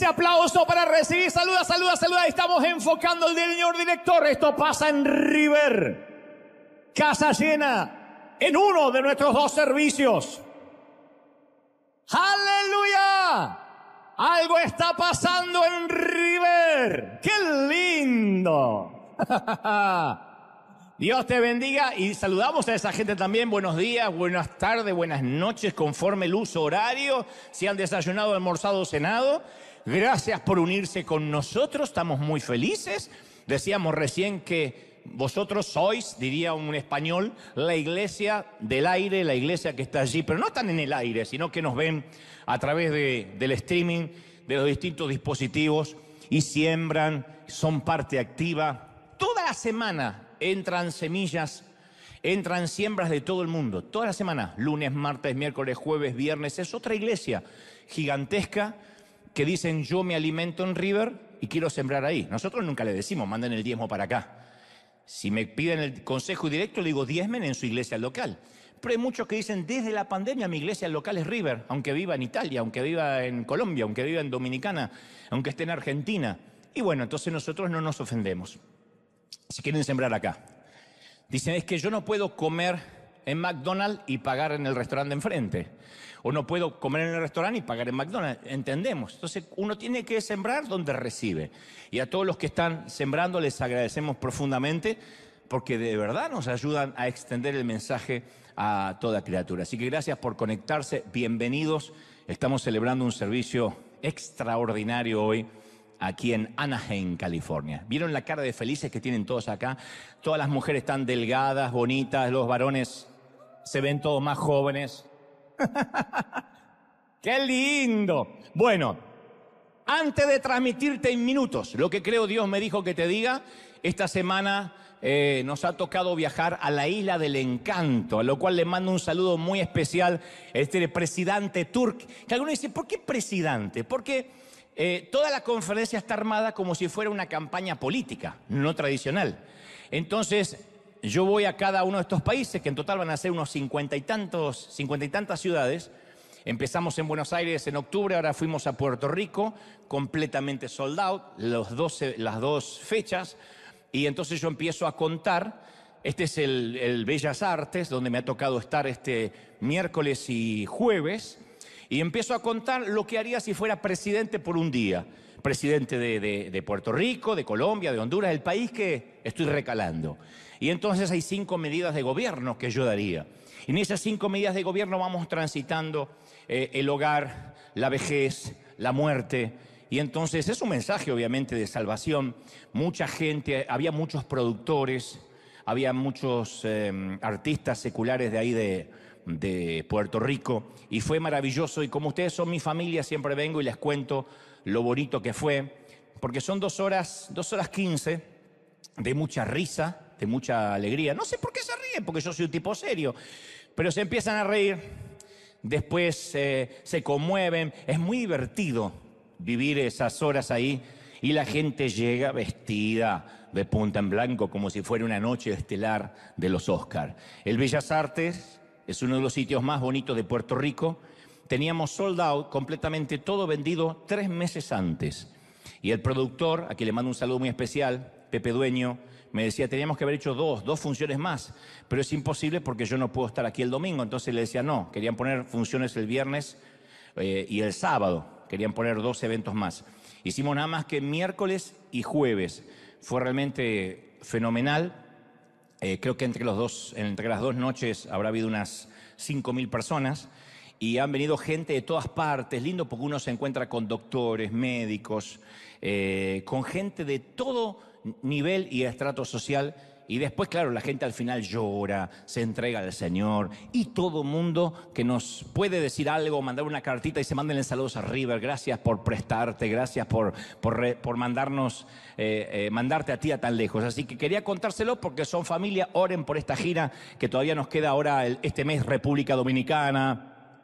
aplauso para recibir. Saluda, saluda, saluda. Estamos enfocando al señor director. Esto pasa en River. Casa llena en uno de nuestros dos servicios. ¡Aleluya! Algo está pasando en River. ¡Qué lindo! Dios te bendiga y saludamos a esa gente también. Buenos días, buenas tardes, buenas noches, conforme el uso horario. Si han desayunado, almorzado, cenado. Gracias por unirse con nosotros, estamos muy felices. Decíamos recién que vosotros sois, diría un español, la iglesia del aire, la iglesia que está allí. Pero no están en el aire, sino que nos ven a través del streaming, de los distintos dispositivos y siembran, son parte activa. Toda la semana entran semillas, entran siembras de todo el mundo. Toda la semana, lunes, martes, miércoles, jueves, viernes. Es otra iglesia gigantesca que dicen yo me alimento en River y quiero sembrar ahí. Nosotros nunca le decimos manden el diezmo para acá. Si me piden el consejo directo, le digo diezmen en su iglesia local. Pero hay muchos que dicen desde la pandemia mi iglesia local es River, aunque viva en Italia, aunque viva en Colombia, aunque viva en Dominicana, aunque esté en Argentina. Y bueno, entonces nosotros no nos ofendemos. Si quieren sembrar acá. Dicen, es que yo no puedo comer en McDonald's y pagar en el restaurante de enfrente. O no puedo comer en el restaurante y pagar en McDonald's. Entendemos. Entonces, uno tiene que sembrar donde recibe. Y a todos los que están sembrando les agradecemos profundamente porque de verdad nos ayudan a extender el mensaje a toda criatura. Así que gracias por conectarse. Bienvenidos. Estamos celebrando un servicio extraordinario hoy aquí en Anaheim, California. ¿Vieron la cara de felices que tienen todos acá? Todas las mujeres están delgadas, bonitas, los varones se ven todos más jóvenes. ¡Qué lindo! Bueno, antes de transmitirte en minutos lo que creo Dios me dijo que te diga, esta semana nos ha tocado viajar a la Isla del Encanto, a lo cual le mando un saludo muy especial a este presidente turco. Que algunos dicen, ¿por qué presidente? Porque toda la conferencia está armada como si fuera una campaña política, no tradicional. Entonces, yo voy a cada uno de estos países, que en total van a ser unos 50 y tantas ciudades. Empezamos en Buenos Aires en octubre, ahora fuimos a Puerto Rico, completamente sold out, las dos fechas. Y entonces yo empiezo a contar. Este es el Bellas Artes, donde me ha tocado estar este miércoles y jueves. Y empiezo a contar lo que haría si fuera presidente por un día. Presidente de Puerto Rico, de Colombia, de Honduras, el país que estoy recalando. Y entonces hay 5 medidas de gobierno que yo daría. Y en esas 5 medidas de gobierno vamos transitando el hogar, la vejez, la muerte. Y entonces es un mensaje obviamente de salvación. Mucha gente, había muchos productores, había muchos artistas seculares de ahí de Puerto Rico, y fue maravilloso. Y como ustedes son mi familia, siempre vengo y les cuento lo bonito que fue, porque son 2 horas 15 de mucha risa, de mucha alegría. No sé por qué se ríen, porque yo soy un tipo serio, pero se empiezan a reír, después se conmueven. Es muy divertido vivir esas horas ahí, y la gente llega vestida de punta en blanco como si fuera una noche estelar de los Oscar. El Bellas Artes es uno de los sitios más bonitos de Puerto Rico. Teníamos sold out, completamente todo vendido 3 meses antes. Y el productor, a quien le mando un saludo muy especial, Pepe Dueño, me decía, teníamos que haber hecho dos funciones más, pero es imposible porque yo no puedo estar aquí el domingo. Entonces le decía, no, querían poner funciones el viernes y el sábado. Querían poner 2 eventos más. Hicimos nada más que miércoles y jueves. Fue realmente fenomenal. Creo que entre las 2 noches habrá habido unas 5.000 personas y han venido gente de todas partes. Lindo porque uno se encuentra con doctores, médicos, con gente de todo nivel y estrato social. Y después, claro, la gente al final llora, se entrega al Señor, y todo mundo que nos puede decir algo, mandar una cartita y se manden saludos a River. Gracias por prestarte, gracias por mandarnos, mandarte a ti a tan lejos. Así que quería contárselo porque son familia. Oren por esta gira que todavía nos queda ahora este mes, República Dominicana.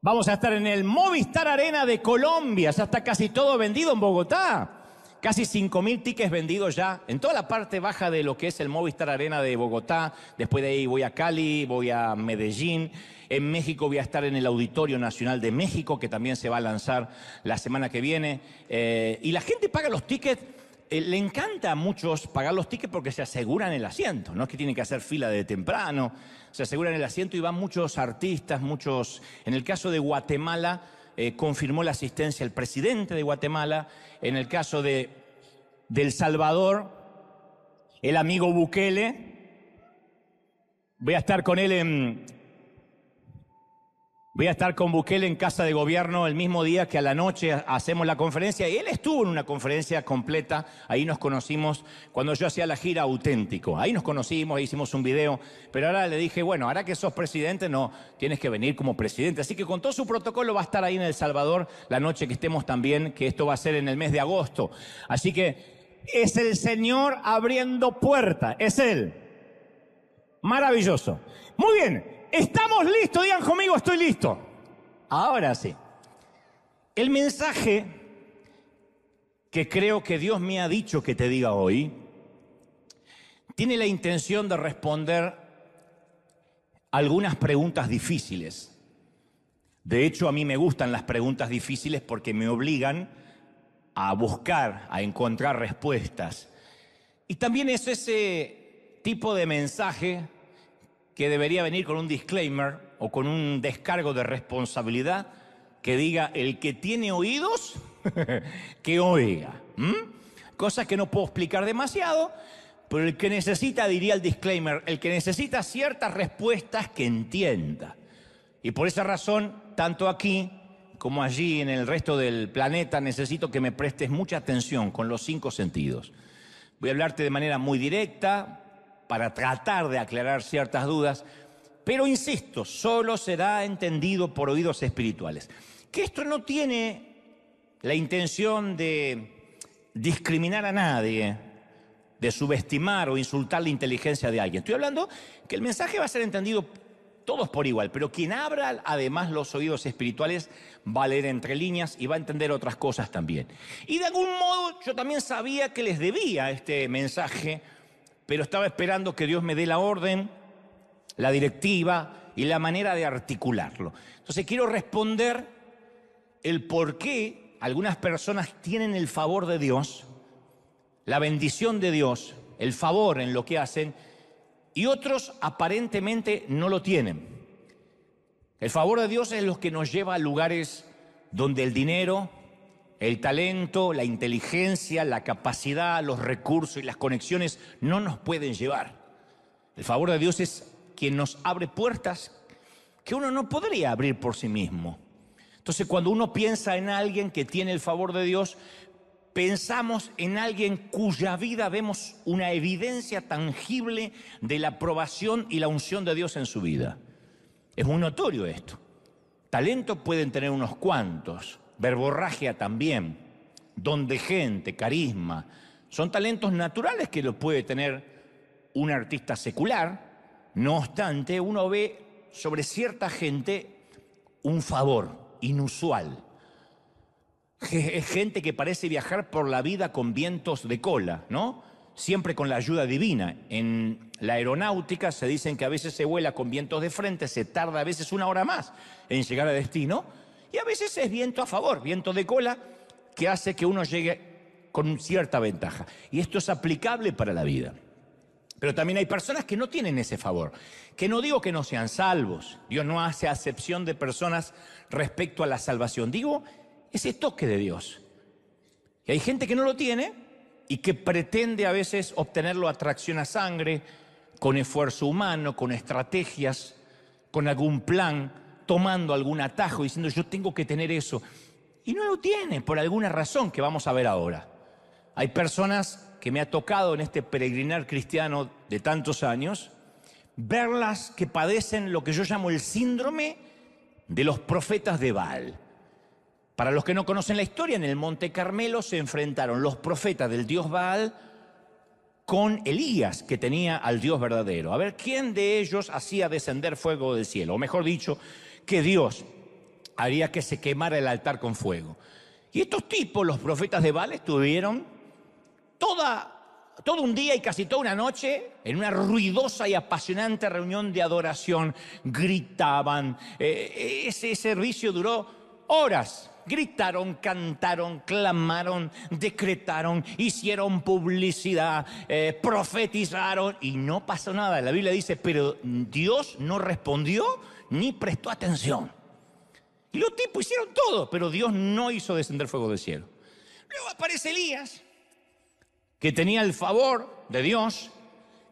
Vamos a estar en el Movistar Arena de Colombia. Ya está casi todo vendido en Bogotá. Casi 5.000 tickets vendidos ya en toda la parte baja de lo que es el Movistar Arena de Bogotá. Después de ahí voy a Cali, voy a Medellín. En México voy a estar en el Auditorio Nacional de México, que también se va a lanzar la semana que viene. Y la gente paga los tickets. Le encanta a muchos pagar los tickets porque se aseguran el asiento. No es que tienen que hacer fila de temprano. Se aseguran el asiento y van muchos artistas, muchos... En el caso de Guatemala... confirmó la asistencia el presidente de Guatemala. En el caso de El Salvador, el amigo Bukele. Voy a estar con él Voy a estar con Bukele en Casa de Gobierno el mismo día que a la noche hacemos la conferencia. Y él estuvo en una conferencia completa. Ahí nos conocimos cuando yo hacía la gira Auténtico. Ahí nos conocimos, hicimos un video. Pero ahora le dije, bueno, ahora que sos presidente, no, tienes que venir como presidente. Así que con todo su protocolo va a estar ahí en El Salvador la noche que estemos también, que esto va a ser en el mes de agosto. Así que es el Señor abriendo puertas. Es Él. Maravilloso. Muy bien. ¿Estamos listos? Digan conmigo, estoy listo. Ahora sí. El mensaje que creo que Dios me ha dicho que te diga hoy tiene la intención de responder algunas preguntas difíciles. De hecho, a mí me gustan las preguntas difíciles porque me obligan a buscar, a encontrar respuestas. Y también es ese tipo de mensaje que debería venir con un disclaimer o con un descargo de responsabilidad que diga, el que tiene oídos, que oiga. Cosas que no puedo explicar demasiado, pero el que necesita, diría el disclaimer, el que necesita ciertas respuestas que entienda. Y por esa razón, tanto aquí como allí en el resto del planeta, necesito que me prestes mucha atención con los 5 sentidos. Voy a hablarte de manera muy directa, para tratar de aclarar ciertas dudas, pero insisto, solo será entendido por oídos espirituales. Que esto no tiene la intención de discriminar a nadie, de subestimar o insultar la inteligencia de alguien. Estoy hablando que el mensaje va a ser entendido todos por igual, pero quien abra además los oídos espirituales va a leer entre líneas y va a entender otras cosas también. Y de algún modo yo también sabía que les debía este mensaje, pero estaba esperando que Dios me dé la orden, la directiva y la manera de articularlo. Entonces quiero responder el por qué algunas personas tienen el favor de Dios, la bendición de Dios, el favor en lo que hacen, y otros aparentemente no lo tienen. El favor de Dios es lo que nos lleva a lugares donde el dinero, el talento, la inteligencia, la capacidad, los recursos y las conexiones no nos pueden llevar. El favor de Dios es quien nos abre puertas que uno no podría abrir por sí mismo. Entonces, cuando uno piensa en alguien que tiene el favor de Dios, pensamos en alguien cuya vida vemos una evidencia tangible de la aprobación y la unción de Dios en su vida. Es muy notorio esto. Talento pueden tener unos cuantos. Verborragia también, don de gente, carisma. Son talentos naturales que los puede tener un artista secular. No obstante, uno ve sobre cierta gente un favor inusual. Es gente que parece viajar por la vida con vientos de cola, ¿no? Siempre con la ayuda divina. En la aeronáutica se dicen que a veces se vuela con vientos de frente, se tarda a veces 1 hora más en llegar a destino. Y a veces es viento a favor, viento de cola, que hace que uno llegue con cierta ventaja. Y esto es aplicable para la vida. Pero también hay personas que no tienen ese favor, que no digo que no sean salvos. Dios no hace acepción de personas respecto a la salvación. Digo, ese toque de Dios. Y hay gente que no lo tiene y que pretende a veces obtenerlo a tracción a sangre, con esfuerzo humano, con estrategias, con algún plan, tomando algún atajo, diciendo yo tengo que tener eso. Y no lo tiene por alguna razón que vamos a ver ahora. Hay personas que me ha tocado en este peregrinar cristiano de tantos años, verlas que padecen lo que yo llamo el síndrome de los profetas de Baal. Para los que no conocen la historia, en el Monte Carmelo se enfrentaron los profetas del dios Baal con Elías, que tenía al Dios verdadero. A ver, ¿quién de ellos hacía descender fuego del cielo? O mejor dicho, que Dios haría que se quemara el altar con fuego. Y estos tipos, los profetas de Baal, estuvieron todo un día y casi toda una noche en una ruidosa y apasionante reunión de adoración. Gritaban. Ese servicio duró horas. Gritaron, cantaron, clamaron, decretaron, hicieron publicidad, profetizaron y no pasó nada. La Biblia dice, pero Dios no respondió ni prestó atención. Y los tipos hicieron todo, pero Dios no hizo descender fuego del cielo. Luego aparece Elías, que tenía el favor de Dios,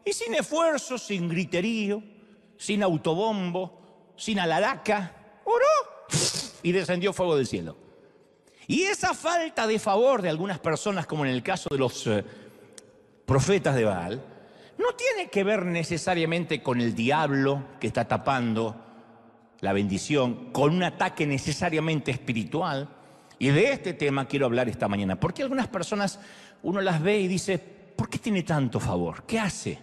y sin esfuerzo, sin griterío, sin autobombo, sin alaraca, oró y descendió fuego del cielo. Y esa falta de favor de algunas personas, como en el caso de los profetas de Baal, no tiene que ver necesariamente con el diablo que está tapando la bendición, con un ataque necesariamente espiritual. Y de este tema quiero hablar esta mañana, porque algunas personas uno las ve y dice, ¿por qué tiene tanto favor? ¿Qué hace?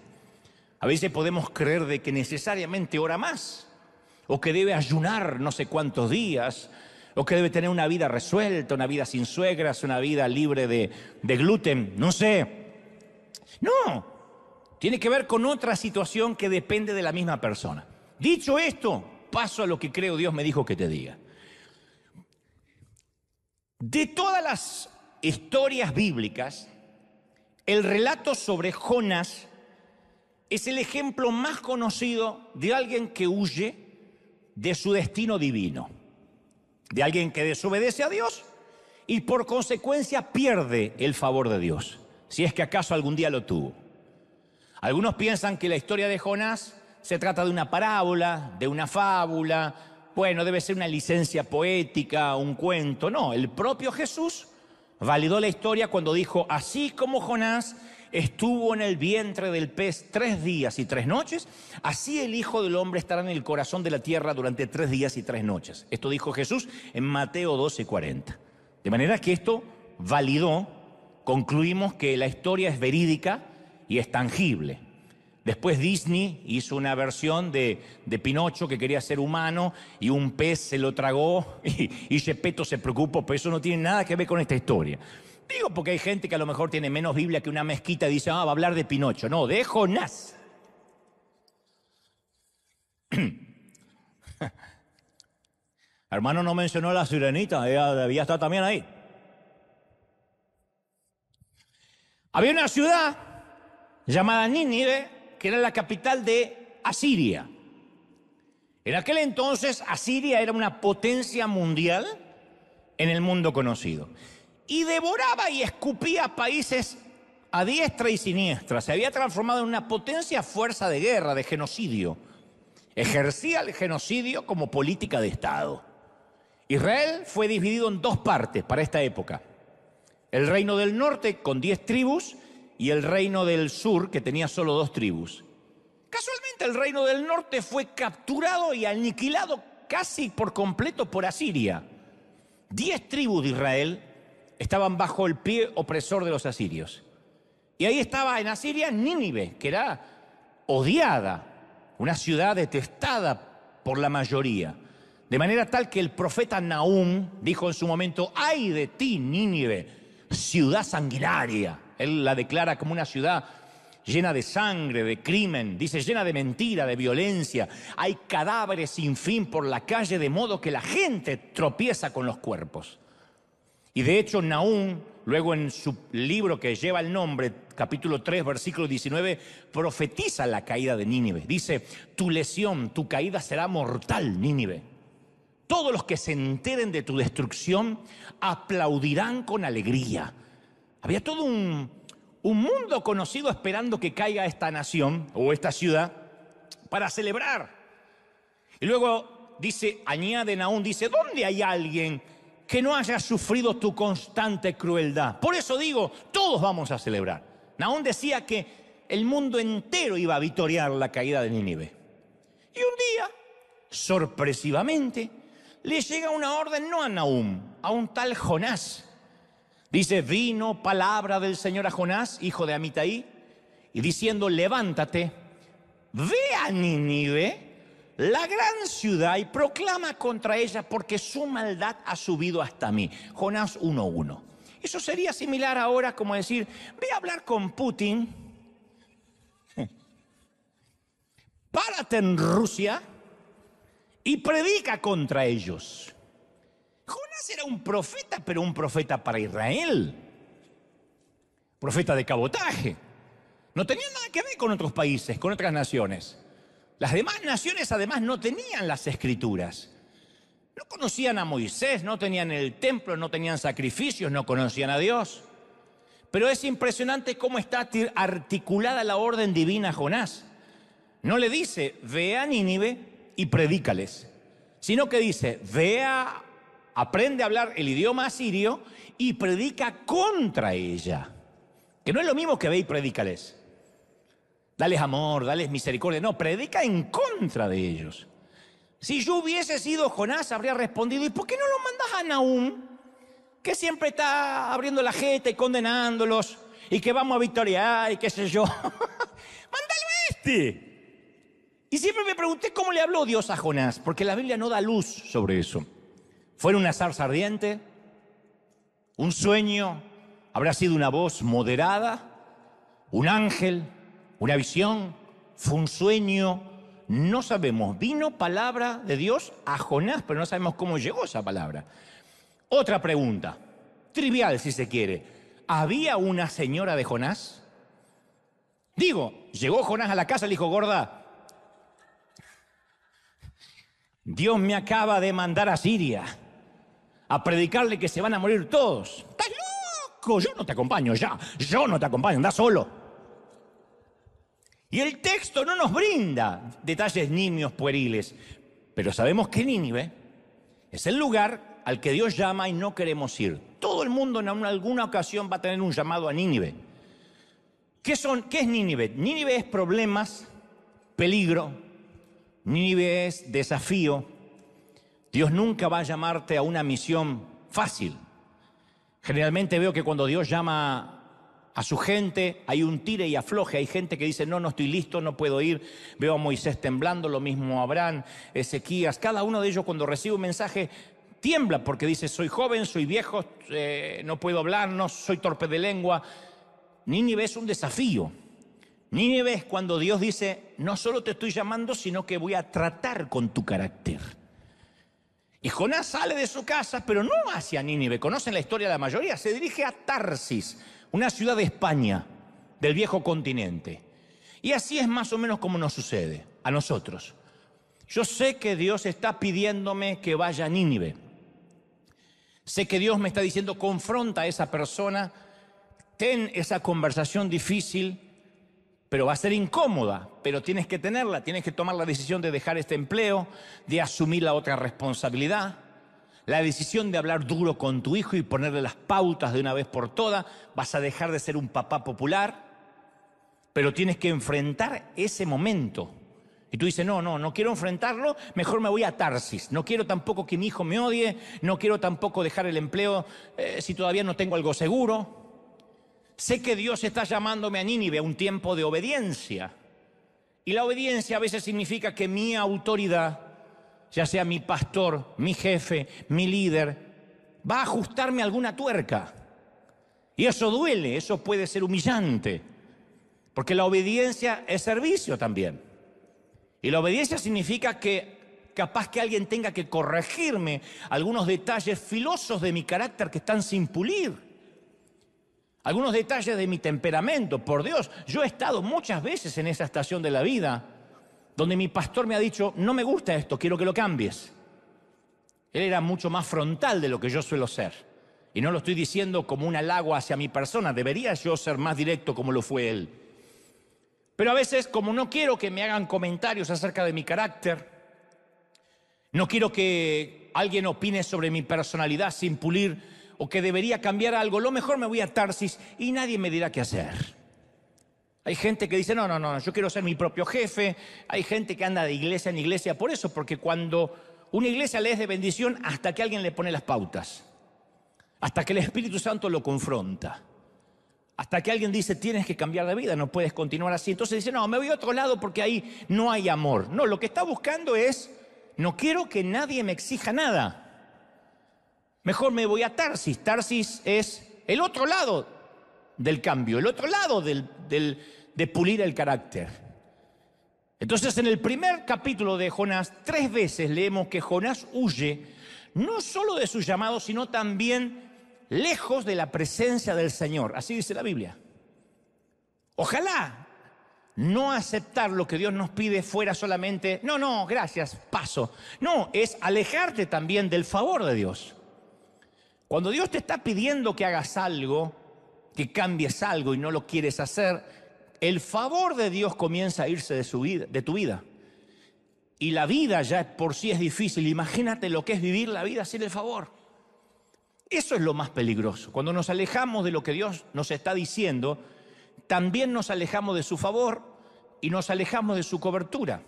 A veces podemos creer de que necesariamente ora más, o que debe ayunar no sé cuántos días, o que debe tener una vida resuelta, una vida sin suegras, una vida libre de gluten, no sé. No, tiene que ver con otra situación que depende de la misma persona. Dicho esto, paso a lo que creo Dios me dijo que te diga. De todas las historias bíblicas, el relato sobre Jonás es el ejemplo más conocido de alguien que huye de su destino divino, de alguien que desobedece a Dios y por consecuencia pierde el favor de Dios, si es que acaso algún día lo tuvo. Algunos piensan que la historia de Jonás se trata de una parábola, de una fábula, bueno, debe ser una licencia poética, un cuento. No, el propio Jesús validó la historia cuando dijo, así como Jonás estuvo en el vientre del pez 3 días y 3 noches, así el Hijo del Hombre estará en el corazón de la tierra durante 3 días y 3 noches. Esto dijo Jesús en Mateo 12:40. De manera que esto validó, concluimos que la historia es verídica y es tangible. Después Disney hizo una versión de Pinocho que quería ser humano y un pez se lo tragó y Gepetto se preocupó, pero eso no tiene nada que ver con esta historia. Digo porque hay gente que a lo mejor tiene menos Biblia que una mezquita y dice, va a hablar de Pinocho. No, de Jonás. Hermano, no mencionó a la sirenita, ella debía estar también ahí. Había una ciudad llamada Nínive, que era la capital de Asiria. En aquel entonces, Asiria era una potencia mundial en el mundo conocido. Y devoraba y escupía países a diestra y siniestra. Se había transformado en una potencia fuerza de guerra, de genocidio. Ejercía el genocidio como política de Estado. Israel fue dividido en 2 partes para esta época. El reino del norte con 10 tribus y el reino del sur que tenía solo 2 tribus. Casualmente el reino del norte fue capturado y aniquilado casi por completo por Asiria. 10 tribus de Israel estaban bajo el pie opresor de los asirios. Y ahí estaba en Asiria Nínive, que era odiada, una ciudad detestada por la mayoría. De manera tal que el profeta Nahum dijo en su momento, ¡ay de ti, Nínive, ciudad sanguinaria! Él la declara como una ciudad llena de sangre, de crimen, dice llena de mentira, de violencia. Hay cadáveres sin fin por la calle, de modo que la gente tropieza con los cuerpos. Y de hecho Nahum, luego en su libro que lleva el nombre, capítulo 3, versículo 19, profetiza la caída de Nínive. Dice, tu lesión, tu caída será mortal, Nínive. Todos los que se enteren de tu destrucción aplaudirán con alegría. Había todo un mundo conocido esperando que caiga esta nación o esta ciudad para celebrar. Y luego dice, añade Nahum, dice, ¿dónde hay alguien que no haya sufrido tu constante crueldad? Por eso digo, todos vamos a celebrar. Nahum decía que el mundo entero iba a victoriar la caída de Nínive. Y un día, sorpresivamente, le llega una orden no a Nahum, a un tal Jonás. Dice, vino palabra del Señor a Jonás, hijo de Amitai, y diciendo, levántate, ve a Nínive, la gran ciudad, y proclama contra ella, porque su maldad ha subido hasta mí. Jonás 1:1. Eso sería similar ahora como decir, ve a hablar con Putin, párate en Rusia y predica contra ellos. Jonás era un profeta, pero un profeta para Israel. Profeta de cabotaje. No tenía nada que ver con otros países, con otras naciones. Las demás naciones además no tenían las escrituras. No conocían a Moisés, no tenían el templo, no tenían sacrificios, no conocían a Dios. Pero es impresionante cómo está articulada la orden divina a Jonás. No le dice, ve a Nínive y predícales, sino que dice, aprende a hablar el idioma asirio y predica contra ella. Que no es lo mismo que ve y predícales. Dales amor, dales misericordia. No, predica en contra de ellos. Si yo hubiese sido Jonás, habría respondido, ¿y por qué no lo mandas a Nahum? Que siempre está abriendo la jeta y condenándolos, y que vamos a victoriar, y qué sé yo. ¡Mándalo a este! Y siempre me pregunté cómo le habló Dios a Jonás, porque la Biblia no da luz sobre eso. ¿Fue una zarza ardiente? ¿Un sueño? ¿Habrá sido una voz moderada? ¿Un ángel? ¿Una visión? ¿Fue un sueño? No sabemos. Vino palabra de Dios a Jonás, pero no sabemos cómo llegó esa palabra. Otra pregunta, trivial si se quiere. ¿Había una señora de Jonás? Digo, llegó Jonás a la casa y le dijo, gorda, Dios me acaba de mandar a Siria a predicarle que se van a morir todos. ¡Estás loco! Yo no te acompaño ya. Yo no te acompaño, anda solo. Y el texto no nos brinda detalles nimios pueriles, pero sabemos que Nínive es el lugar al que Dios llama y no queremos ir. Todo el mundo en alguna ocasión va a tener un llamado a Nínive. ¿Qué es Nínive? Nínive es problemas, peligro. Nínive es desafío. Dios nunca va a llamarte a una misión fácil. Generalmente veo que cuando Dios llama a su gente, hay un tire y afloje. Hay gente que dice, no estoy listo, no puedo ir. Veo a Moisés temblando, lo mismo a Abraham, Ezequías. Cada uno de ellos cuando recibe un mensaje tiembla porque dice, soy joven, soy viejo, no puedo hablar, no soy torpe de lengua. Nínive es un desafío. Nínive es cuando Dios dice, no solo te estoy llamando, sino que voy a tratar con tu carácter. Y Jonás sale de su casa, pero no hacia Nínive. Conocen la historia de la mayoría. Se dirige a Tarsis, una ciudad de España, del viejo continente. Y así es más o menos como nos sucede a nosotros. Yo sé que Dios está pidiéndome que vaya a Nínive. Sé que Dios me está diciendo, confronta a esa persona, ten esa conversación difícil, pero va a ser incómoda, pero tienes que tenerla, tienes que tomar la decisión de dejar este empleo, de asumir la otra responsabilidad, la decisión de hablar duro con tu hijo y ponerle las pautas de una vez por todas. Vas a dejar de ser un papá popular, pero tienes que enfrentar ese momento. Y tú dices, no quiero enfrentarlo, mejor me voy a Tarsis. No quiero tampoco que mi hijo me odie, no quiero tampoco dejar el empleo si todavía no tengo algo seguro. Sé que Dios está llamándome a Nínive a un tiempo de obediencia. Y la obediencia a veces significa que mi autoridad, ya sea mi pastor, mi jefe, mi líder, va a ajustarme alguna tuerca. Y eso duele, eso puede ser humillante. Porque la obediencia es servicio también. Y la obediencia significa que capaz que alguien tenga que corregirme algunos detalles filosos de mi carácter que están sin pulir. Algunos detalles de mi temperamento. Por Dios, yo he estado muchas veces en esa estación de la vida donde mi pastor me ha dicho, no me gusta esto, quiero que lo cambies. Él era mucho más frontal de lo que yo suelo ser. Y no lo estoy diciendo como un halago hacia mi persona, debería yo ser más directo como lo fue él. Pero a veces, como no quiero que me hagan comentarios acerca de mi carácter, no quiero que alguien opine sobre mi personalidad sin pulir o que debería cambiar algo, lo mejor me voy a Tarsis y nadie me dirá qué hacer. Hay gente que dice, no, yo quiero ser mi propio jefe. Hay gente que anda de iglesia en iglesia por eso, porque cuando una iglesia le es de bendición hasta que alguien le pone las pautas, hasta que el Espíritu Santo lo confronta, hasta que alguien dice, tienes que cambiar de vida, no puedes continuar así. Entonces dice, no, me voy a otro lado porque ahí no hay amor. No, lo que está buscando es, no quiero que nadie me exija nada. Mejor me voy a Tarsis. Tarsis es el otro lado del cambio, el otro lado de pulir el carácter. Entonces, en el primer capítulo de Jonás, 3 veces leemos que Jonás huye, no solo de su llamado, sino también lejos de la presencia del Señor. Así dice la Biblia. Ojalá no aceptar lo que Dios nos pide fuera solamente, no, gracias, paso. No, es alejarte también del favor de Dios. Cuando Dios te está pidiendo que hagas algo, que cambies algo y no lo quieres hacer, el favor de Dios comienza a irse de tu vida. Y la vida ya por sí es difícil. Imagínate lo que es vivir la vida sin el favor. Eso es lo más peligroso. Cuando nos alejamos de lo que Dios nos está diciendo, también nos alejamos de su favor y nos alejamos de su cobertura.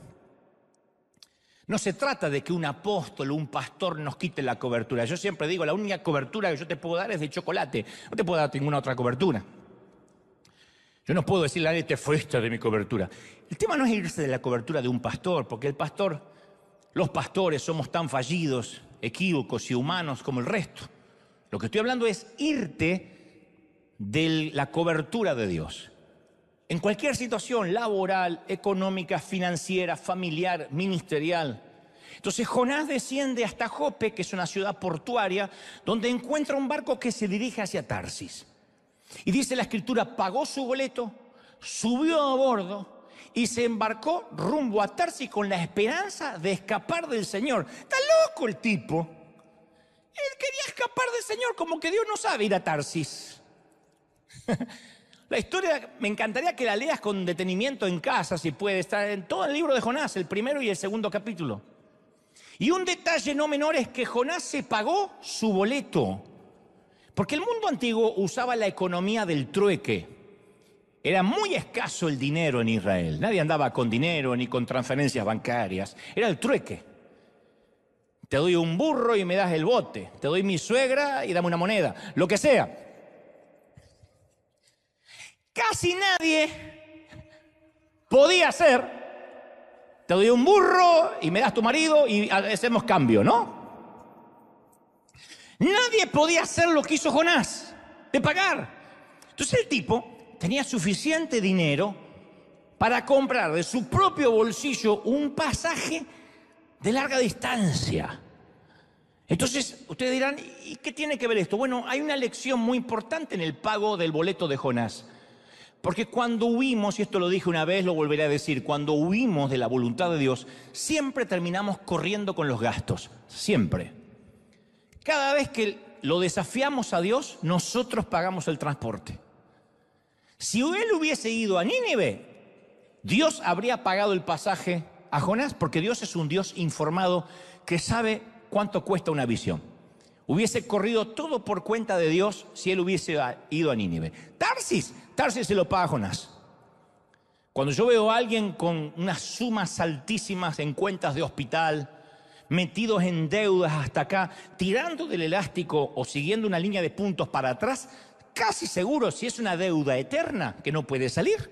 No se trata de que un apóstol o un pastor nos quite la cobertura. Yo siempre digo, la única cobertura que yo te puedo dar es de chocolate. No te puedo dar ninguna otra cobertura. Yo no puedo decirle a nadie, te fuiste de mi cobertura. El tema no es irse de la cobertura de un pastor, porque los pastores somos tan fallidos, equívocos y humanos como el resto. Lo que estoy hablando es irte de la cobertura de Dios. En cualquier situación laboral, económica, financiera, familiar, ministerial. Entonces Jonás desciende hasta Jope, que es una ciudad portuaria, donde encuentra un barco que se dirige hacia Tarsis. Y dice la Escritura, pagó su boleto, subió a bordo y se embarcó rumbo a Tarsis con la esperanza de escapar del Señor. Está loco el tipo. Él quería escapar del Señor, como que Dios no sabe ir a Tarsis. La historia me encantaría que la leas con detenimiento en casa, si puede. Está en todo el libro de Jonás, el primero y el segundo capítulo. Y un detalle no menor es que Jonás se pagó su boleto. Porque el mundo antiguo usaba la economía del trueque. Era muy escaso el dinero en Israel. Nadie andaba con dinero ni con transferencias bancarias. Era el trueque. Te doy un burro y me das el bote. Te doy mi suegra y dame una moneda. Lo que sea. Casi nadie podía hacer, te doy un burro y me das tu marido y hacemos cambio, ¿no? Nadie podía hacer lo que hizo Jonás, de pagar. Entonces el tipo tenía suficiente dinero para comprar de su propio bolsillo un pasaje de larga distancia. Entonces ustedes dirán, ¿y qué tiene que ver esto? Bueno, hay una lección muy importante en el pago del boleto de Jonás. Porque cuando huimos, y esto lo dije una vez, lo volveré a decir, cuando huimos de la voluntad de Dios, siempre terminamos corriendo con los gastos, siempre. Cada vez que lo desafiamos a Dios, nosotros pagamos el transporte. Si él hubiese ido a Nínive, Dios habría pagado el pasaje a Jonás, porque Dios es un Dios informado que sabe cuánto cuesta una visión. Hubiese corrido todo por cuenta de Dios si él hubiese ido a Nínive. Tarsis se lo paga Jonás. Cuando yo veo a alguien con unas sumas altísimas en cuentas de hospital, metidos en deudas hasta acá, tirando del elástico o siguiendo una línea de puntos para atrás, casi seguro, si es una deuda eterna, que no puede salir.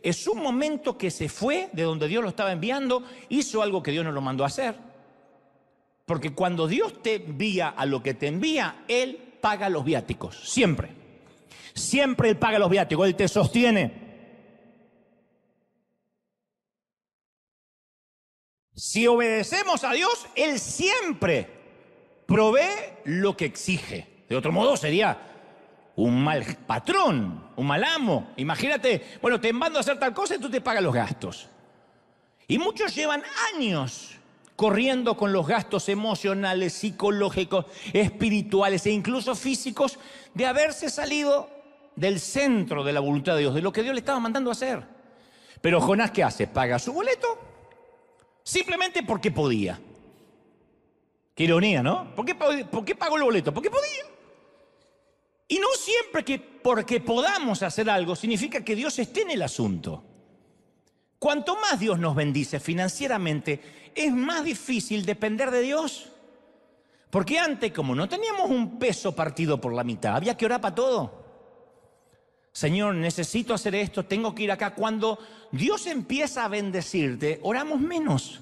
Es un momento que se fue de donde Dios lo estaba enviando, hizo algo que Dios no lo mandó a hacer. Porque cuando Dios te envía a lo que te envía, Él paga los viáticos, siempre. Siempre Él paga los viáticos, Él te sostiene. Si obedecemos a Dios, Él siempre provee lo que exige. De otro modo sería un mal patrón, un mal amo. Imagínate, bueno, te mando a hacer tal cosa y tú te pagas los gastos. Y muchos llevan años corriendo con los gastos emocionales, psicológicos, espirituales e incluso físicos de haberse salido del centro de la voluntad de Dios, de lo que Dios le estaba mandando a hacer. Pero Jonás, ¿qué hace? Paga su boleto simplemente porque podía. Qué ironía, ¿no? ¿Por qué pagó el boleto? Porque podía. Y no siempre que porque podamos hacer algo significa que Dios esté en el asunto. Cuanto más Dios nos bendice financieramente, es más difícil depender de Dios. Porque antes, como no teníamos un peso partido por la mitad, había que orar para todo. Señor, necesito hacer esto, tengo que ir acá. Cuando Dios empieza a bendecirte, oramos menos.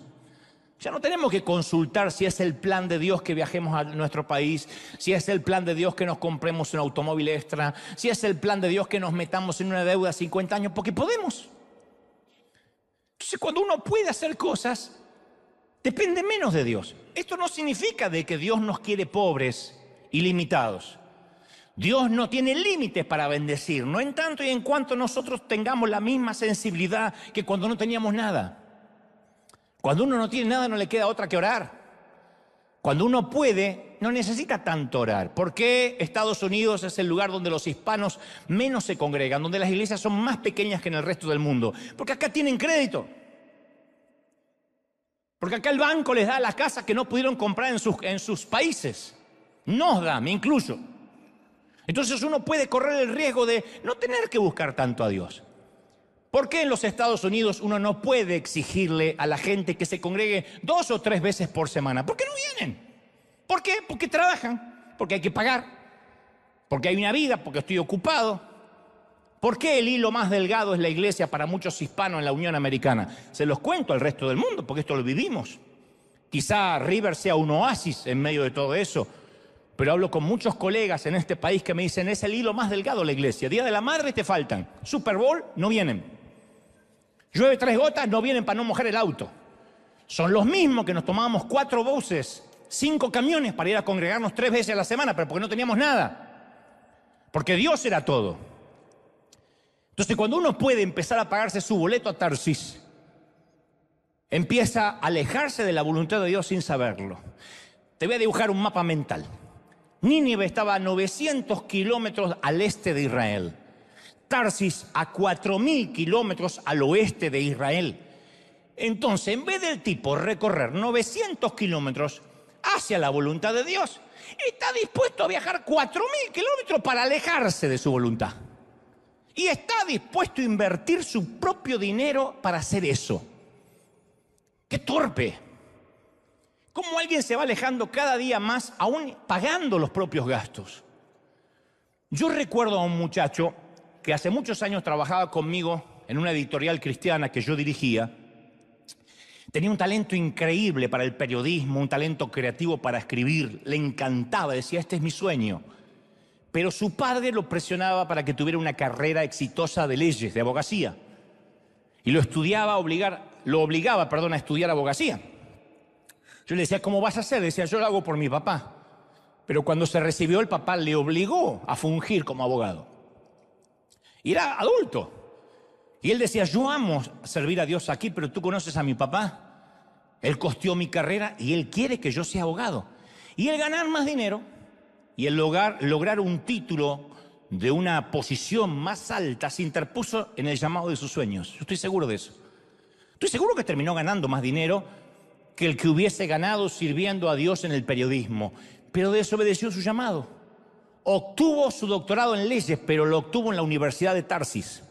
Ya no tenemos que consultar si es el plan de Dios que viajemos a nuestro país, si es el plan de Dios que nos compremos un automóvil extra, si es el plan de Dios que nos metamos en una deuda de 50 años, porque podemos. Entonces, cuando uno puede hacer cosas, depende menos de Dios. Esto no significa de que Dios nos quiere pobres y limitados. Dios no tiene límites para bendecir, no en tanto y en cuanto nosotros tengamos la misma sensibilidad que cuando no teníamos nada. Cuando uno no tiene nada, no le queda otra que orar. Cuando uno puede, no necesita tanto orar. ¿Por qué Estados Unidos es el lugar donde los hispanos menos se congregan, donde las iglesias son más pequeñas que en el resto del mundo? Porque acá tienen crédito. Porque acá el banco les da las casas que no pudieron comprar en sus países. Nos da, me incluyo. Entonces uno puede correr el riesgo de no tener que buscar tanto a Dios. ¿Por qué en los Estados Unidos uno no puede exigirle a la gente que se congregue 2 o 3 veces por semana? ¿Por qué no vienen? ¿Por qué? Porque trabajan, porque hay que pagar, porque hay una vida, porque estoy ocupado. ¿Por qué el hilo más delgado es la iglesia para muchos hispanos en la Unión Americana? Se los cuento al resto del mundo, porque esto lo vivimos. Quizá River sea un oasis en medio de todo eso. Pero hablo con muchos colegas en este país que me dicen, es el hilo más delgado la iglesia. Día de la Madre te faltan. Super Bowl, no vienen. Llueve 3 gotas, no vienen para no mojar el auto. Son los mismos que nos tomábamos 4 buses, 5 camiones para ir a congregarnos 3 veces a la semana, pero porque no teníamos nada. Porque Dios era todo. Entonces, cuando uno puede empezar a pagarse su boleto a Tarsis, empieza a alejarse de la voluntad de Dios sin saberlo. Te voy a dibujar un mapa mental. Nínive estaba a 900 kilómetros al este de Israel. Tarsis a 4.000 kilómetros al oeste de Israel. Entonces, en vez del tipo recorrer 900 kilómetros hacia la voluntad de Dios, está dispuesto a viajar 4.000 kilómetros para alejarse de su voluntad. Y está dispuesto a invertir su propio dinero para hacer eso. ¡Qué torpe! ¿Cómo alguien se va alejando cada día más, aún pagando los propios gastos? Yo recuerdo a un muchacho que hace muchos años trabajaba conmigo en una editorial cristiana que yo dirigía. Tenía un talento increíble para el periodismo, un talento creativo para escribir. Le encantaba, decía, este es mi sueño. Pero su padre lo presionaba para que tuviera una carrera exitosa de leyes, de abogacía. Y lo obligaba a estudiar abogacía. Yo le decía, ¿cómo vas a hacer? Decía, yo lo hago por mi papá. Pero cuando se recibió, el papá le obligó a fungir como abogado. Y era adulto. Y él decía, yo amo servir a Dios aquí, pero tú conoces a mi papá. Él costeó mi carrera y él quiere que yo sea abogado. Y el ganar más dinero y el lograr un título de una posición más alta se interpuso en el llamado de sus sueños. Yo estoy seguro de eso. Estoy seguro que terminó ganando más dinero que el que hubiese ganado sirviendo a Dios en el periodismo, pero desobedeció su llamado. Obtuvo su doctorado en leyes, pero lo obtuvo en la Universidad de Tarsis.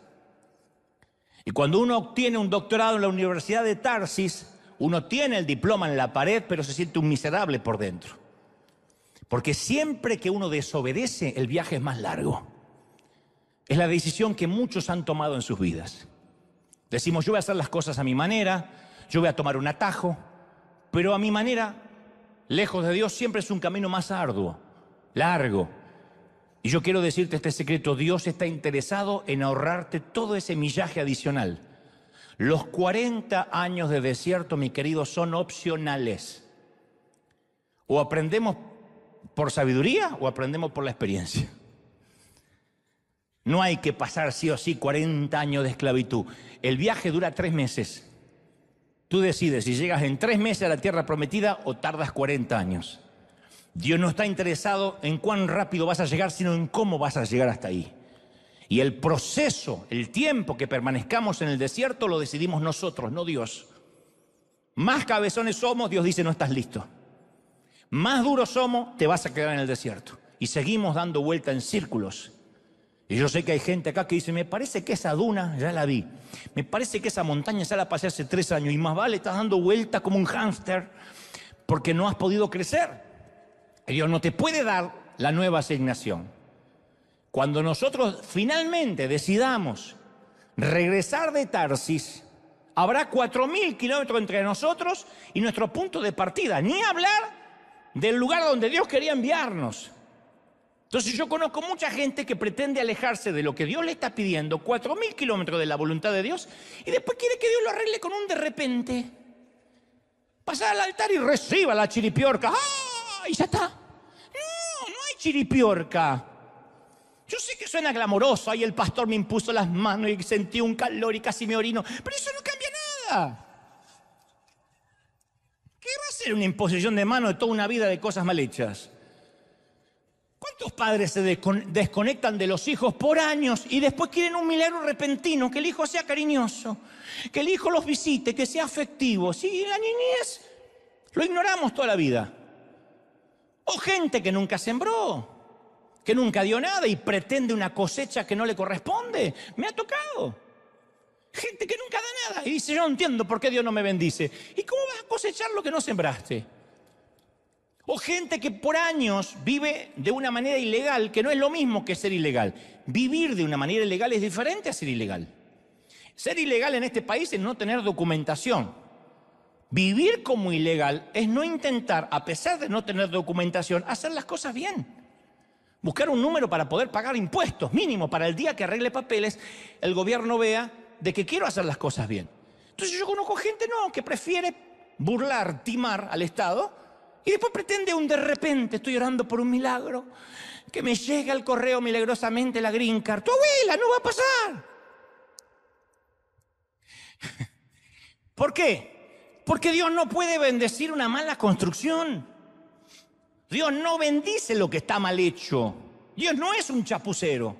Y cuando uno obtiene un doctorado en la Universidad de Tarsis, uno tiene el diploma en la pared, pero se siente un miserable por dentro. Porque siempre que uno desobedece, el viaje es más largo. Es la decisión que muchos han tomado en sus vidas. Decimos, yo voy a hacer las cosas a mi manera, yo voy a tomar un atajo, pero a mi manera, lejos de Dios, siempre es un camino más arduo, largo. Y yo quiero decirte este secreto, Dios está interesado en ahorrarte todo ese millaje adicional. Los 40 años de desierto, mi querido, son opcionales. O aprendemos por sabiduría o aprendemos por la experiencia. No hay que pasar sí o sí 40 años de esclavitud. El viaje dura 3 meses. Tú decides si llegas en 3 meses a la tierra prometida o tardas 40 años. Dios no está interesado en cuán rápido vas a llegar, sino en cómo vas a llegar hasta ahí. Y el proceso, el tiempo que permanezcamos en el desierto lo decidimos nosotros, no Dios. Más cabezones somos, Dios dice no estás listo. Más duros somos, te vas a quedar en el desierto. Y seguimos dando vuelta en círculos. Y yo sé que hay gente acá que dice, me parece que esa duna ya la vi. Me parece que esa montaña ya la pasé hace 3 años. Y más vale, estás dando vuelta como un hámster porque no has podido crecer. Y Dios no te puede dar la nueva asignación. Cuando nosotros finalmente decidamos regresar de Tarsis Habrá 4.000 kilómetros entre nosotros y nuestro punto de partida. Ni hablar del lugar donde Dios quería enviarnos. Entonces yo conozco mucha gente que pretende alejarse de lo que Dios le está pidiendo, 4.000 kilómetros de la voluntad de Dios, y después quiere que Dios lo arregle con un de repente. Pasar al altar y reciba la chiripiorca. ¡Ah! Y ya está. No, no hay chiripiorca. Yo sé que suena glamoroso. Ahí el pastor me impuso las manos y sentí un calor y casi me orino. Pero eso no cambia nada. ¿Qué va a ser una imposición de mano de toda una vida de cosas mal hechas? ¿Cuántos padres se desconectan de los hijos por años y después quieren un milagro repentino? Que el hijo sea cariñoso, que el hijo los visite, que sea afectivo. Sí, la niñez lo ignoramos toda la vida. O gente que nunca sembró, que nunca dio nada y pretende una cosecha que no le corresponde. Me ha tocado. Gente que nunca da nada y dice, yo no entiendo por qué Dios no me bendice. ¿Y cómo vas a cosechar lo que no sembraste? O gente que por años vive de una manera ilegal, que no es lo mismo que ser ilegal. Vivir de una manera ilegal es diferente a ser ilegal. Ser ilegal en este país es no tener documentación. Vivir como ilegal es no intentar, a pesar de no tener documentación, hacer las cosas bien. Buscar un número para poder pagar impuestos, mínimo, para el día que arregle papeles, el gobierno vea de que quiero hacer las cosas bien. Entonces yo conozco gente, no, que prefiere burlar, timar al Estado y después pretende un de repente, estoy orando por un milagro, que me llegue al correo milagrosamente la green card. Tu abuela, no va a pasar. ¿Por qué? Porque Dios no puede bendecir una mala construcción. Dios no bendice lo que está mal hecho. Dios no es un chapucero.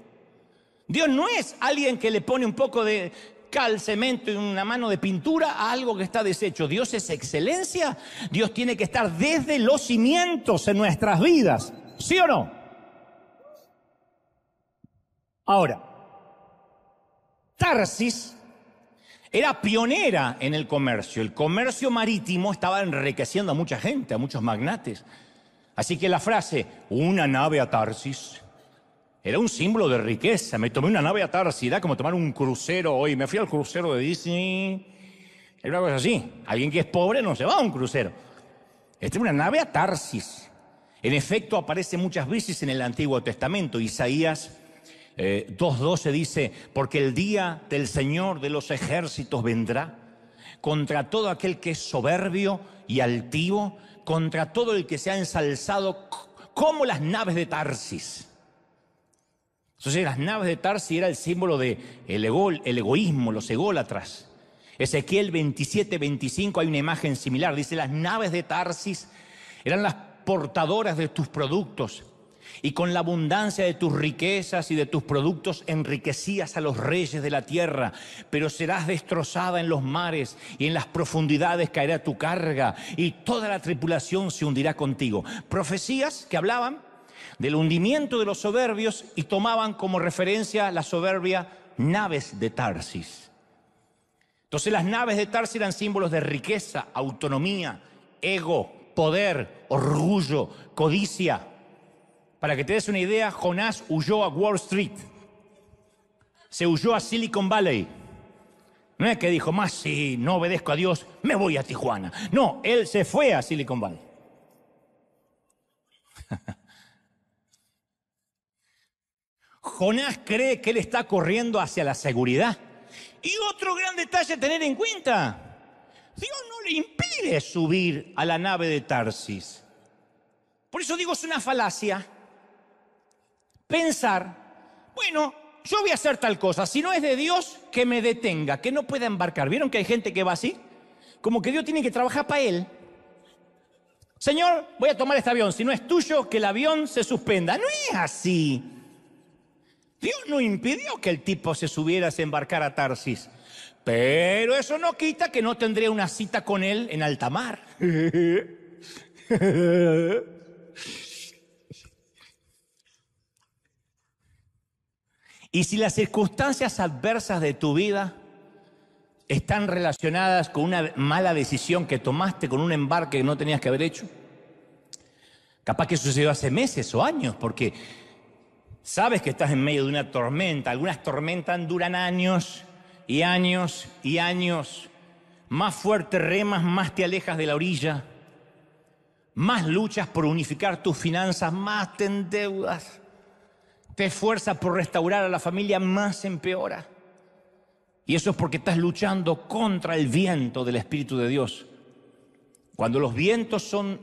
Dios no es alguien que le pone un poco de cal, cemento y una mano de pintura a algo que está deshecho. Dios es excelencia. Dios tiene que estar desde los cimientos en nuestras vidas. ¿Sí o no? Ahora, Tarsis era pionera en el comercio. El comercio marítimo estaba enriqueciendo a mucha gente, a muchos magnates. Así que la frase, una nave a Tarsis, era un símbolo de riqueza. Me tomé una nave a Tarsis, era como tomar un crucero hoy. Me fui al crucero de Disney. Era una cosa así. Alguien que es pobre no se va a un crucero. Esta es una nave a Tarsis. En efecto, aparece muchas veces en el Antiguo Testamento. Isaías 2:12 dice, porque el día del Señor de los ejércitos vendrá contra todo aquel que es soberbio y altivo, contra todo el que se ha ensalzado como las naves de Tarsis. Entonces las naves de Tarsis era el símbolo del egoísmo, los ególatras. Ezequiel 27:25 hay una imagen similar. Dice, las naves de Tarsis eran las portadoras de tus productos y con la abundancia de tus riquezas y de tus productos enriquecías a los reyes de la tierra, pero serás destrozada en los mares y en las profundidades caerá tu carga y toda la tripulación se hundirá contigo. Profecías que hablaban del hundimiento de los soberbios y tomaban como referencia la soberbia naves de Tarsis. Entonces las naves de Tarsis eran símbolos de riqueza, autonomía, ego, poder, orgullo, codicia. Para que te des una idea, Jonás huyó a Wall Street. Se huyó a Silicon Valley. No es que dijo, más si no obedezco a Dios, me voy a Tijuana. No, él se fue a Silicon Valley. Jonás cree que él está corriendo hacia la seguridad. Y otro gran detalle a tener en cuenta, Dios no le impide subir a la nave de Tarsis. Por eso digo, es una falacia pensar, bueno, yo voy a hacer tal cosa, si no es de Dios, que me detenga, que no pueda embarcar. ¿Vieron que hay gente que va así? Como que Dios tiene que trabajar para él. Señor, voy a tomar este avión, si no es tuyo, que el avión se suspenda. No es así. Dios no impidió que el tipo se subiera, se embarcara a Tarsis. Pero eso no quita que no tendría una cita con él en alta mar. Y si las circunstancias adversas de tu vida están relacionadas con una mala decisión que tomaste, con un embarque que no tenías que haber hecho, capaz que sucedió hace meses o años, porque sabes que estás en medio de una tormenta. Algunas tormentas duran años y años y años. más fuerte remas, más te alejas de la orilla, más luchas por unificar tus finanzas, más te endeudas, te esfuerzas por restaurar a la familia, más empeora. Y eso es porque estás luchando contra el viento del Espíritu de Dios. Cuando los vientos son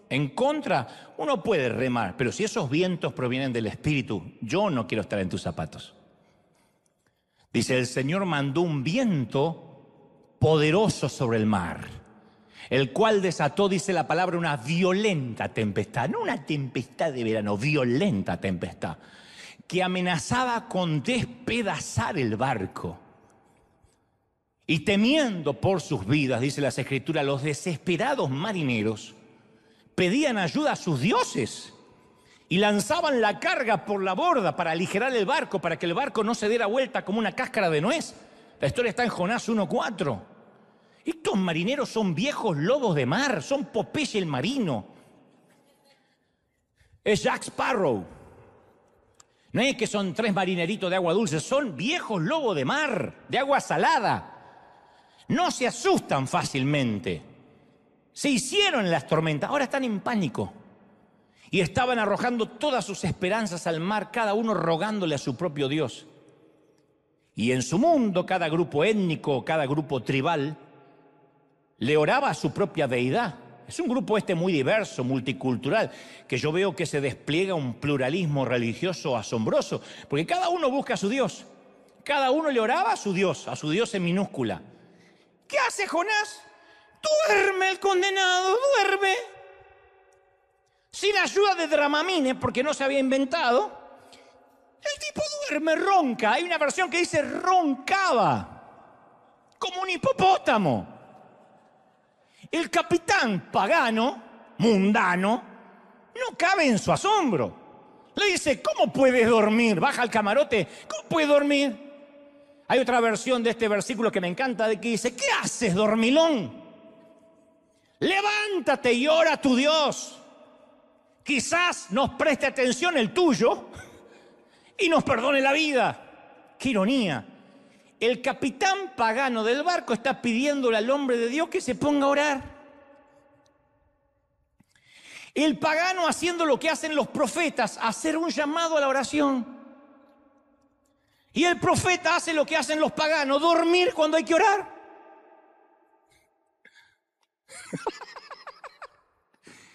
en contra, uno puede remar, pero si esos vientos provienen del Espíritu, yo no quiero estar en tus zapatos. Dice, el Señor mandó un viento poderoso sobre el mar, el cual desató, dice la palabra, una violenta tempestad, no una tempestad de verano, violenta tempestad, que amenazaba con despedazar el barco. Y temiendo por sus vidas, dice las Escrituras, los desesperados marineros pedían ayuda a sus dioses y lanzaban la carga por la borda para aligerar el barco, para que el barco no se diera vuelta como una cáscara de nuez. La historia está en Jonás 1:4. Estos marineros son viejos lobos de mar, son Popeye el marino. Es Jack Sparrow. No es que son 3 marineritos de agua dulce, son viejos lobos de mar, de agua salada. No se asustan fácilmente. Se hicieron en las tormentas, ahora están en pánico. Y estaban arrojando todas sus esperanzas al mar, cada uno rogándole a su propio Dios. Y en su mundo, cada grupo étnico, cada grupo tribal, le oraba a su propia deidad. Es un grupo muy diverso, multicultural, que yo veo que se despliega un pluralismo religioso asombroso, porque cada uno busca a su Dios. Cada uno le oraba a su Dios en minúscula. ¿Qué hace Jonás? Duerme el condenado, duerme. Sin ayuda de Dramamine, porque no se había inventado. El tipo duerme, ronca. Hay una versión que dice roncaba, como un hipopótamo. El capitán pagano, mundano, no cabe en su asombro. Le dice, ¿cómo puedes dormir? Baja al camarote, ¿cómo puedes dormir? Hay otra versión de este versículo que me encanta, de que dice, ¿qué haces, dormilón? Levántate y ora a tu Dios. Quizás nos preste atención el tuyo y nos perdone la vida. ¡Qué ironía! El capitán pagano del barco está pidiéndole al hombre de Dios que se ponga a orar. El pagano haciendo lo que hacen los profetas, hacer un llamado a la oración. Y el profeta hace lo que hacen los paganos, dormir cuando hay que orar.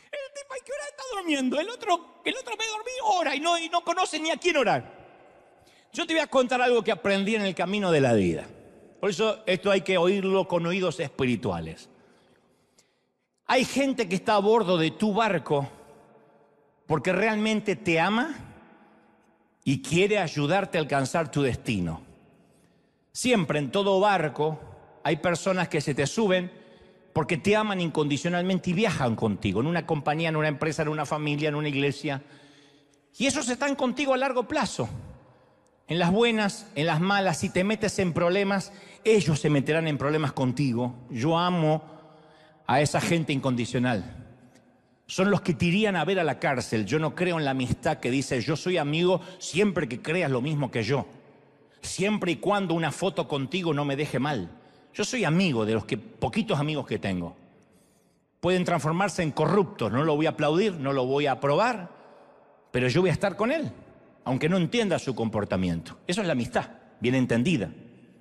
El tipo hay que orar, está durmiendo. El otro ve dormir, ora y no conoce ni a quién orar. Yo te voy a contar algo que aprendí en el camino de la vida. Por eso esto hay que oírlo con oídos espirituales. Hay gente que está a bordo de tu barco porque realmente te ama y quiere ayudarte a alcanzar tu destino. Siempre en todo barco hay personas que se te suben porque te aman incondicionalmente y viajan contigo, en una compañía, en una empresa, en una familia, en una iglesia. Y esos están contigo a largo plazo. En las buenas, en las malas, si te metes en problemas, ellos se meterán en problemas contigo. Yo amo a esa gente incondicional. Son los que te irían a ver a la cárcel. Yo no creo en la amistad que dice, yo soy amigo siempre que creas lo mismo que yo. Siempre y cuando una foto contigo no me deje mal. Yo soy amigo de los poquitos amigos que tengo. Pueden transformarse en corruptos, no lo voy a aplaudir, no lo voy a aprobar, pero yo voy a estar con él, aunque no entienda su comportamiento. Eso es la amistad, bien entendida.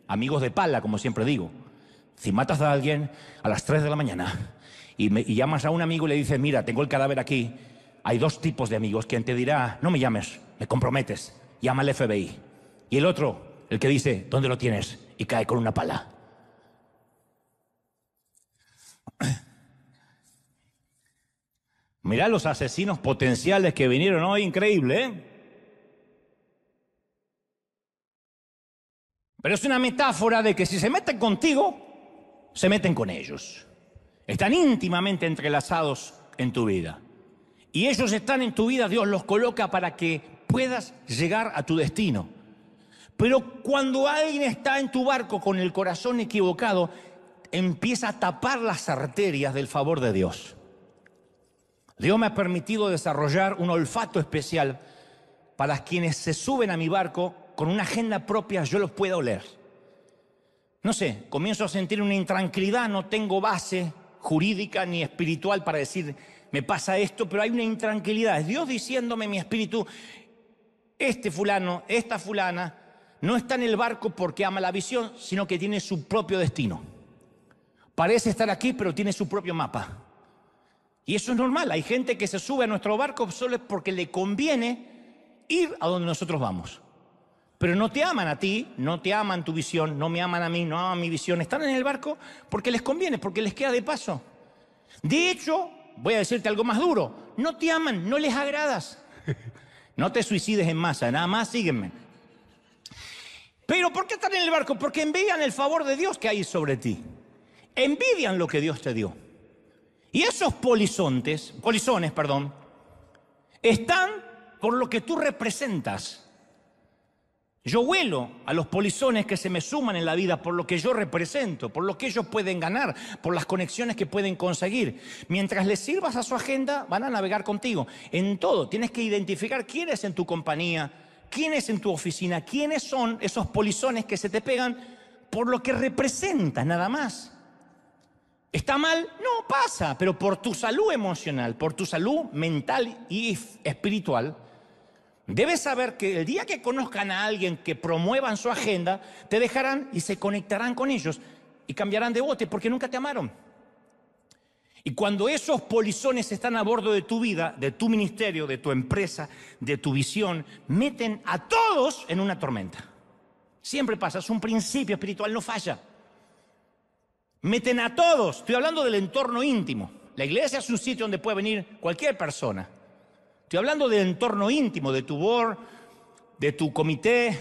Amigos de pala, como siempre digo. Si matas a alguien a las 3 de la mañana y llamas a un amigo y le dices, mira, tengo el cadáver aquí, hay 2 tipos de amigos. Quien te dirá, no me llames, me comprometes, llama al FBI. Y el otro, el que dice, ¿dónde lo tienes? Y cae con una pala. Mirá los asesinos potenciales que vinieron hoy, increíble, ¿eh? Pero es una metáfora de que si se meten contigo, se meten con ellos. Están íntimamente entrelazados en tu vida. Y ellos están en tu vida, Dios los coloca para que puedas llegar a tu destino. Pero cuando alguien está en tu barco con el corazón equivocado, empieza a tapar las arterias del favor de Dios. Dios me ha permitido desarrollar un olfato especial para quienes se suben a mi barco con una agenda propia, yo los puedo oler. no sé, comienzo a sentir una intranquilidad, no tengo base jurídica ni espiritual para decir, me pasa esto, pero hay una intranquilidad. Es Dios diciéndome en mi espíritu, este fulano, esta fulana, no está en el barco porque ama la visión, sino que tiene su propio destino. Parece estar aquí, pero tiene su propio mapa. Y eso es normal. Hay gente que se sube a nuestro barco solo porque le conviene ir a donde nosotros vamos. Pero no te aman a ti, no te aman tu visión, no me aman a mí, no aman mi visión. Están en el barco porque les conviene, porque les queda de paso. De hecho, voy a decirte algo más duro. No te aman, no les agradas. No te suicides en masa, nada más sígueme. Pero ¿por qué están en el barco? Porque envidian el favor de Dios que hay sobre ti. Envidian lo que Dios te dio. Y esos polizones, están por lo que tú representas. Yo huelo a los polizones que se me suman en la vida por lo que yo represento, por lo que ellos pueden ganar, por las conexiones que pueden conseguir. Mientras les sirvas a su agenda, van a navegar contigo. En todo, tienes que identificar quién es en tu compañía, quién es en tu oficina, quiénes son esos polizones que se te pegan por lo que representas, nada más. ¿Está mal? No, pasa, pero por tu salud emocional, por tu salud mental y espiritual, debes saber que el día que conozcan a alguien que promuevan su agenda, te dejarán y se conectarán con ellos y cambiarán de bote porque nunca te amaron. Y cuando esos polizones están a bordo de tu vida, de tu ministerio, de tu empresa, de tu visión, meten a todos en una tormenta. Siempre pasa, es un principio espiritual, no falla. Meten a todos, estoy hablando del entorno íntimo. La iglesia es un sitio donde puede venir cualquier persona. Estoy hablando del entorno íntimo, de tu board, de tu comité,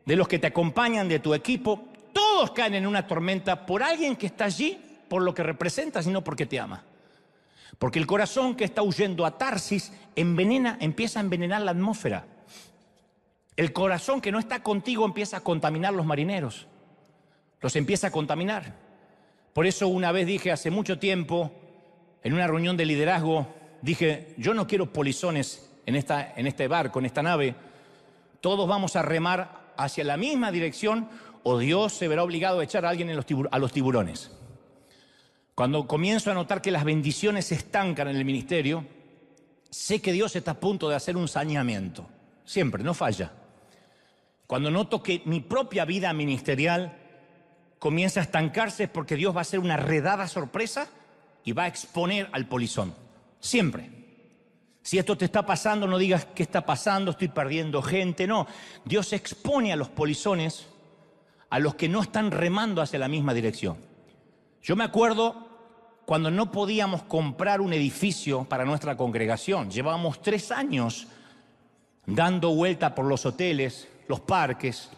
de los que te acompañan, de tu equipo. Todos caen en una tormenta por alguien que está allí, por lo que representa, sino porque te ama. Porque el corazón que está huyendo a Tarsis empieza a envenenar la atmósfera. El corazón que no está contigo empieza a contaminar los marineros. Los empieza a contaminar. Por eso una vez dije hace mucho tiempo, en una reunión de liderazgo, dije, yo no quiero polizones en este barco, en esta nave. Todos vamos a remar hacia la misma dirección o Dios se verá obligado a echar a alguien a los tiburones. Cuando comienzo a notar que las bendiciones se estancan en el ministerio, sé que Dios está a punto de hacer un saneamiento. Siempre, no falla. Cuando noto que mi propia vida ministerial comienza a estancarse es porque Dios va a hacer una redada sorpresa y va a exponer al polizón. Siempre. Si esto te está pasando, no digas qué está pasando, estoy perdiendo gente. No, Dios expone a los polizones, a los que no están remando hacia la misma dirección. Yo me acuerdo cuando no podíamos comprar un edificio para nuestra congregación. Llevábamos 3 años dando vuelta por los hoteles, los parques.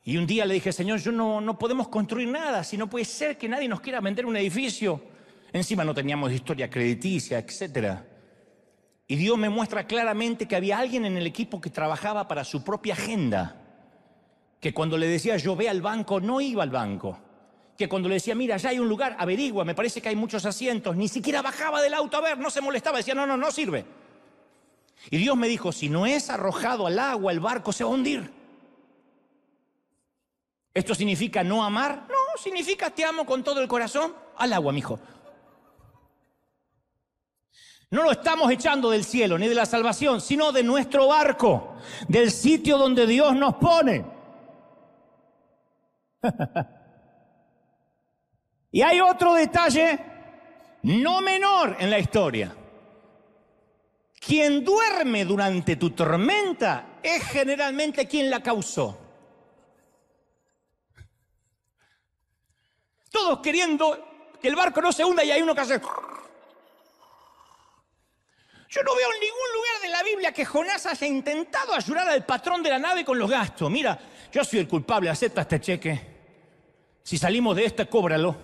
Y un día le dije, Señor, no podemos construir nada, si no puede ser que nadie nos quiera vender un edificio. Encima no teníamos historia crediticia, etc. Y Dios me muestra claramente que había alguien en el equipo que trabajaba para su propia agenda. Que cuando le decía yo ve al banco, no iba al banco. Que cuando le decía, mira, ya hay un lugar, averigua, me parece que hay muchos asientos. Ni siquiera bajaba del auto a ver, no se molestaba, decía, no sirve. Y Dios me dijo, si no es arrojado al agua, el barco se va a hundir. ¿Esto significa no amar? No, significa te amo con todo el corazón. Al agua, mijo. No lo estamos echando del cielo ni de la salvación, sino de nuestro barco, del sitio donde Dios nos pone. Y hay otro detalle no menor en la historia. Quien duerme durante tu tormenta es generalmente quien la causó. Todos queriendo que el barco no se hunda y hay uno que hace... Yo no veo en ningún lugar de la Biblia que Jonás haya intentado ayudar al patrón de la nave con los gastos. Mira, yo soy el culpable, acepta este cheque. Si salimos de este, cóbralo.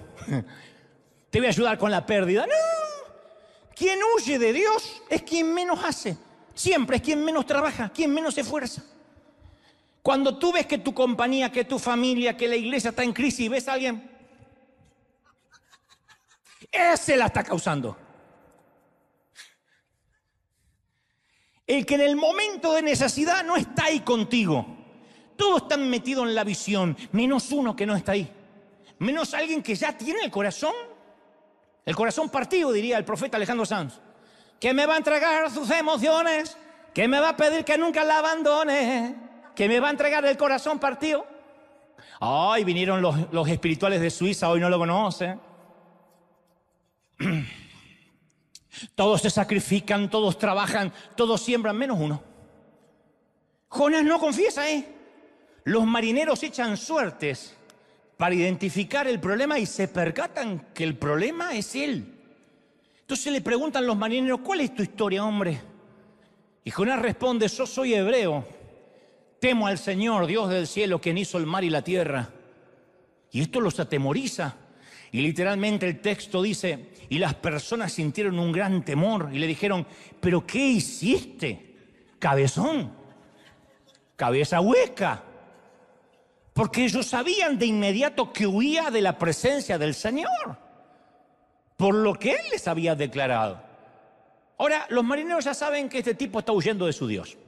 Te voy a ayudar con la pérdida. No, quien huye de Dios es quien menos hace. Siempre es quien menos trabaja, quien menos se esfuerza. Cuando tú ves que tu compañía, que tu familia, que la iglesia está en crisis y ves a alguien, ese la está causando. El que en el momento de necesidad no está ahí contigo, Todos están metidos en la visión, menos uno que no está ahí. Menos alguien que ya tiene el corazón partido, diría el profeta Alejandro Sanz. Que me va a entregar sus emociones, que me va a pedir que nunca la abandone, que me va a entregar el corazón partido. Ay, vinieron los espirituales de Suiza, hoy no lo conocen. Todos se sacrifican, todos trabajan, todos siembran, menos uno. Jonás no confiesa, Los marineros echan suertes para identificar el problema y se percatan que el problema es él. Entonces le preguntan los marineros, ¿cuál es tu historia, hombre? Y Jonás responde, yo soy hebreo, temo al Señor, Dios del cielo, quien hizo el mar y la tierra. Y esto los atemoriza. Y literalmente el texto dice, y las personas sintieron un gran temor y le dijeron, ¿pero qué hiciste, cabezón? Cabeza hueca. Porque ellos sabían de inmediato que huía de la presencia del Señor, por lo que Él les había declarado. Ahora, los marineros ya saben que este tipo está huyendo de su Dios.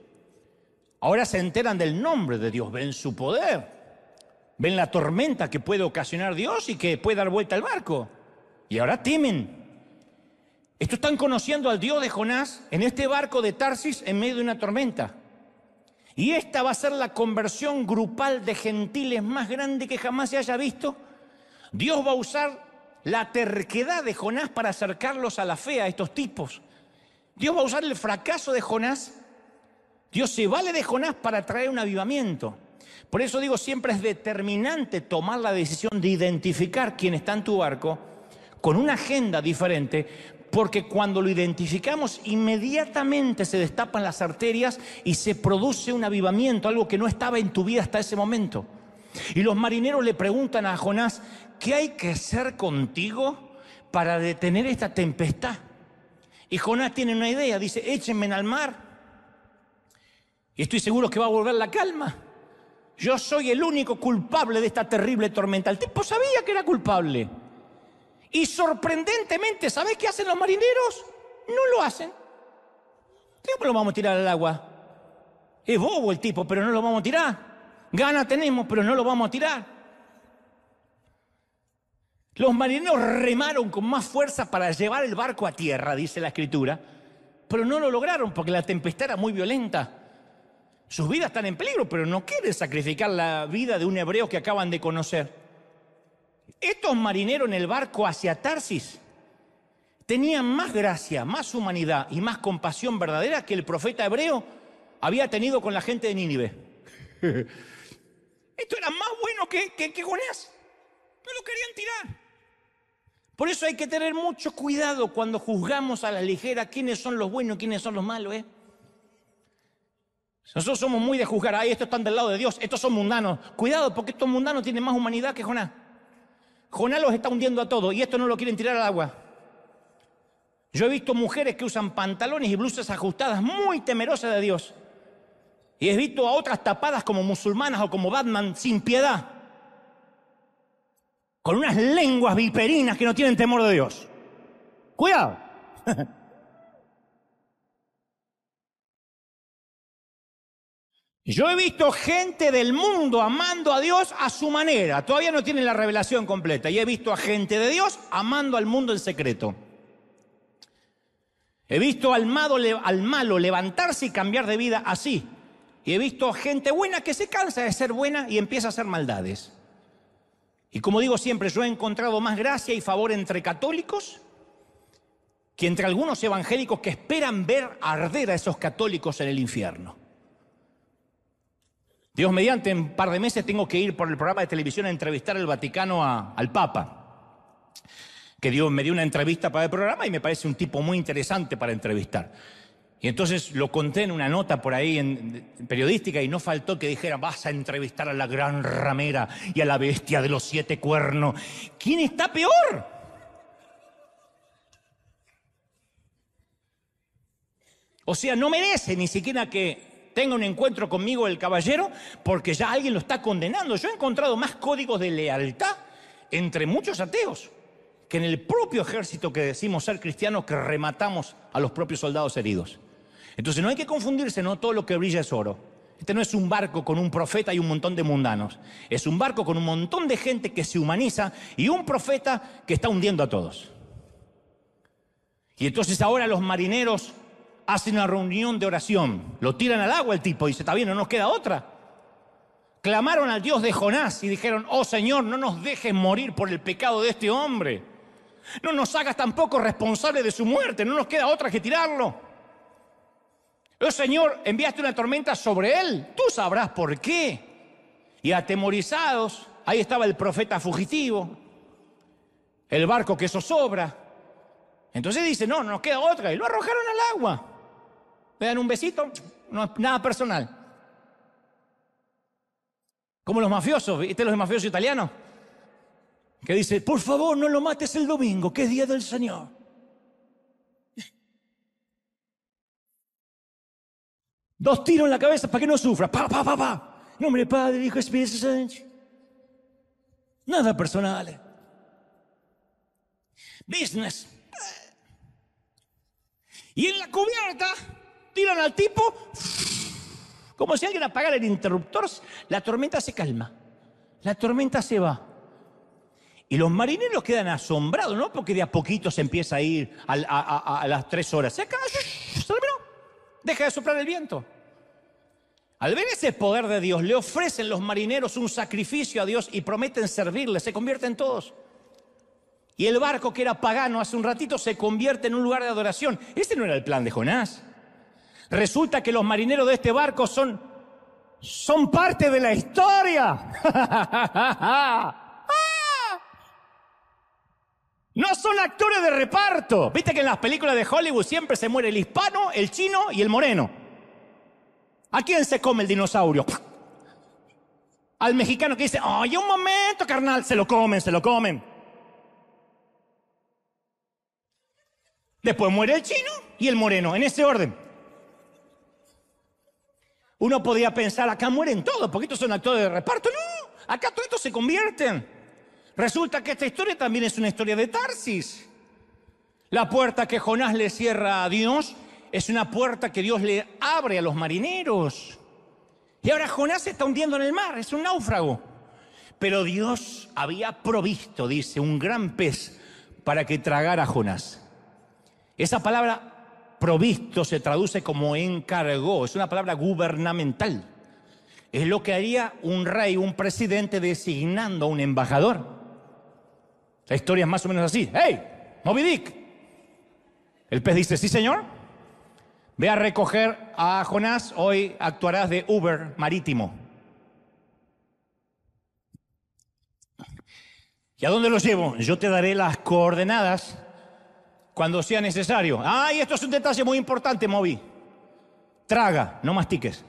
Ahora se enteran del nombre de Dios, ven su poder, ven la tormenta que puede ocasionar Dios y que puede dar vuelta al barco. Y ahora temen. Estos están conociendo al Dios de Jonás en este barco de Tarsis en medio de una tormenta. Y esta va a ser la conversión grupal de gentiles más grande que jamás se haya visto. Dios va a usar la terquedad de Jonás para acercarlos a la fe a estos tipos. Dios va a usar el fracaso de Jonás. Dios se vale de Jonás para traer un avivamiento. Por eso digo, siempre es determinante tomar la decisión de identificar quién está en tu barco con una agenda diferente, porque cuando lo identificamos, inmediatamente se destapan las arterias y se produce un avivamiento, algo que no estaba en tu vida hasta ese momento. Y los marineros le preguntan a Jonás, ¿qué hay que hacer contigo para detener esta tempestad? Y Jonás tiene una idea, dice, échenme al mar y estoy seguro que va a volver la calma. Yo soy el único culpable de esta terrible tormenta. El tipo sabía que era culpable. Y sorprendentemente, ¿sabés qué hacen los marineros? No lo hacen. ¿Cómo lo vamos a tirar al agua? Es bobo el tipo, pero no lo vamos a tirar. Gana tenemos, pero no lo vamos a tirar. Los marineros remaron con más fuerza para llevar el barco a tierra, dice la Escritura, pero no lo lograron porque la tempestad era muy violenta. Sus vidas están en peligro, pero no quieren sacrificar la vida de un hebreo que acaban de conocer. Estos marineros en el barco hacia Tarsis tenían más gracia, más humanidad y más compasión verdadera que el profeta hebreo había tenido con la gente de Nínive. Esto era más bueno que Jonás. No lo querían tirar. Por eso hay que tener mucho cuidado cuando juzgamos a la ligera quiénes son los buenos y quiénes son los malos, Nosotros somos muy de juzgar, estos están del lado de Dios, estos son mundanos. Cuidado, porque estos mundanos tienen más humanidad que Jonás. Jonás los está hundiendo a todos y estos no lo quieren tirar al agua. Yo he visto mujeres que usan pantalones y blusas ajustadas muy temerosas de Dios. Y he visto a otras tapadas como musulmanas o como Batman sin piedad. Con unas lenguas viperinas que no tienen temor de Dios. Cuidado. Yo he visto gente del mundo amando a Dios a su manera. Todavía no tienen la revelación completa. Y he visto a gente de Dios amando al mundo en secreto. He visto al malo levantarse y cambiar de vida así. Y he visto gente buena que se cansa de ser buena y empieza a hacer maldades. Y como digo siempre, yo he encontrado más gracia y favor entre católicos que entre algunos evangélicos que esperan ver arder a esos católicos en el infierno. Dios mediante, en un par de meses tengo que ir por el programa de televisión a entrevistar al Vaticano al Papa. Que Dios me dio una entrevista para el programa y me parece un tipo muy interesante para entrevistar. Y entonces lo conté en una nota por ahí en periodística y no faltó que dijeran, vas a entrevistar a la gran ramera y a la bestia de los 7 cuernos. ¿Quién está peor? O sea, no merece ni siquiera que tenga un encuentro conmigo el caballero porque ya alguien lo está condenando. Yo he encontrado más códigos de lealtad entre muchos ateos que en el propio ejército que decimos ser cristianos, que rematamos a los propios soldados heridos. Entonces no hay que confundirse, no todo lo que brilla es oro. Este no es un barco con un profeta y un montón de mundanos. Es un barco con un montón de gente que se humaniza y un profeta que está hundiendo a todos. Y entonces ahora los marineros hacen una reunión de oración. Lo tiran al agua el tipo y dice, está bien, no nos queda otra. Clamaron al Dios de Jonás y dijeron, oh Señor, no nos dejes morir por el pecado de este hombre. No nos hagas tampoco responsables de su muerte, no nos queda otra que tirarlo. Oh Señor, enviaste una tormenta sobre él, tú sabrás por qué. Y atemorizados, ahí estaba el profeta fugitivo, el barco que zozobra. Entonces dice, no nos queda otra, y lo arrojaron al agua. Le dan un besito, no es nada personal. Como los mafiosos, ¿viste los mafiosos italianos? Que dice, por favor, no lo mates el domingo, que es día del Señor. Dos tiros en la cabeza para que no sufra. Pa, pa, pa, pa. Nombre Padre, Hijo, Espíritu Santo. Nada personal. Business. Y en la cubierta tiran al tipo, como si alguien apagara el interruptor. La tormenta se calma. La tormenta se va. Y los marineros quedan asombrados, ¿no? Porque de a poquito se empieza a ir a las 3 horas. Se acaba, se terminó. Deja de soplar el viento. Al ver ese poder de Dios, le ofrecen los marineros un sacrificio a Dios y prometen servirle. Se convierten todos. Y el barco que era pagano hace un ratito se convierte en un lugar de adoración. Ese no era el plan de Jonás. Resulta que los marineros de este barco son parte de la historia. No son actores de reparto. Viste que en las películas de Hollywood siempre se muere el hispano, el chino y el moreno. ¿A quién se come el dinosaurio? Al mexicano que dice, oye, un momento, carnal, se lo comen, se lo comen. Después muere el chino y el moreno, en ese orden. Uno podría pensar, acá mueren todos, porque estos son actores de reparto. No, acá todos estos se convierten. Resulta que esta historia también es una historia de Tarsis. La puerta que Jonás le cierra a Dios es una puerta que Dios le abre a los marineros. Y ahora Jonás se está hundiendo en el mar, es un náufrago. Pero Dios había provisto, dice, un gran pez para que tragara a Jonás. Esa palabra provisto se traduce como encargó, es una palabra gubernamental. Es lo que haría un rey, un presidente designando a un embajador. La historia es más o menos así. ¡Hey! Moby Dick. El pez dice, sí señor. Ve a recoger a Jonás, hoy actuarás de Uber marítimo. ¿Y a dónde los llevo? Yo te daré las coordenadas cuando sea necesario. Ah, y esto es un detalle muy importante, Moby. Traga, no mastiques.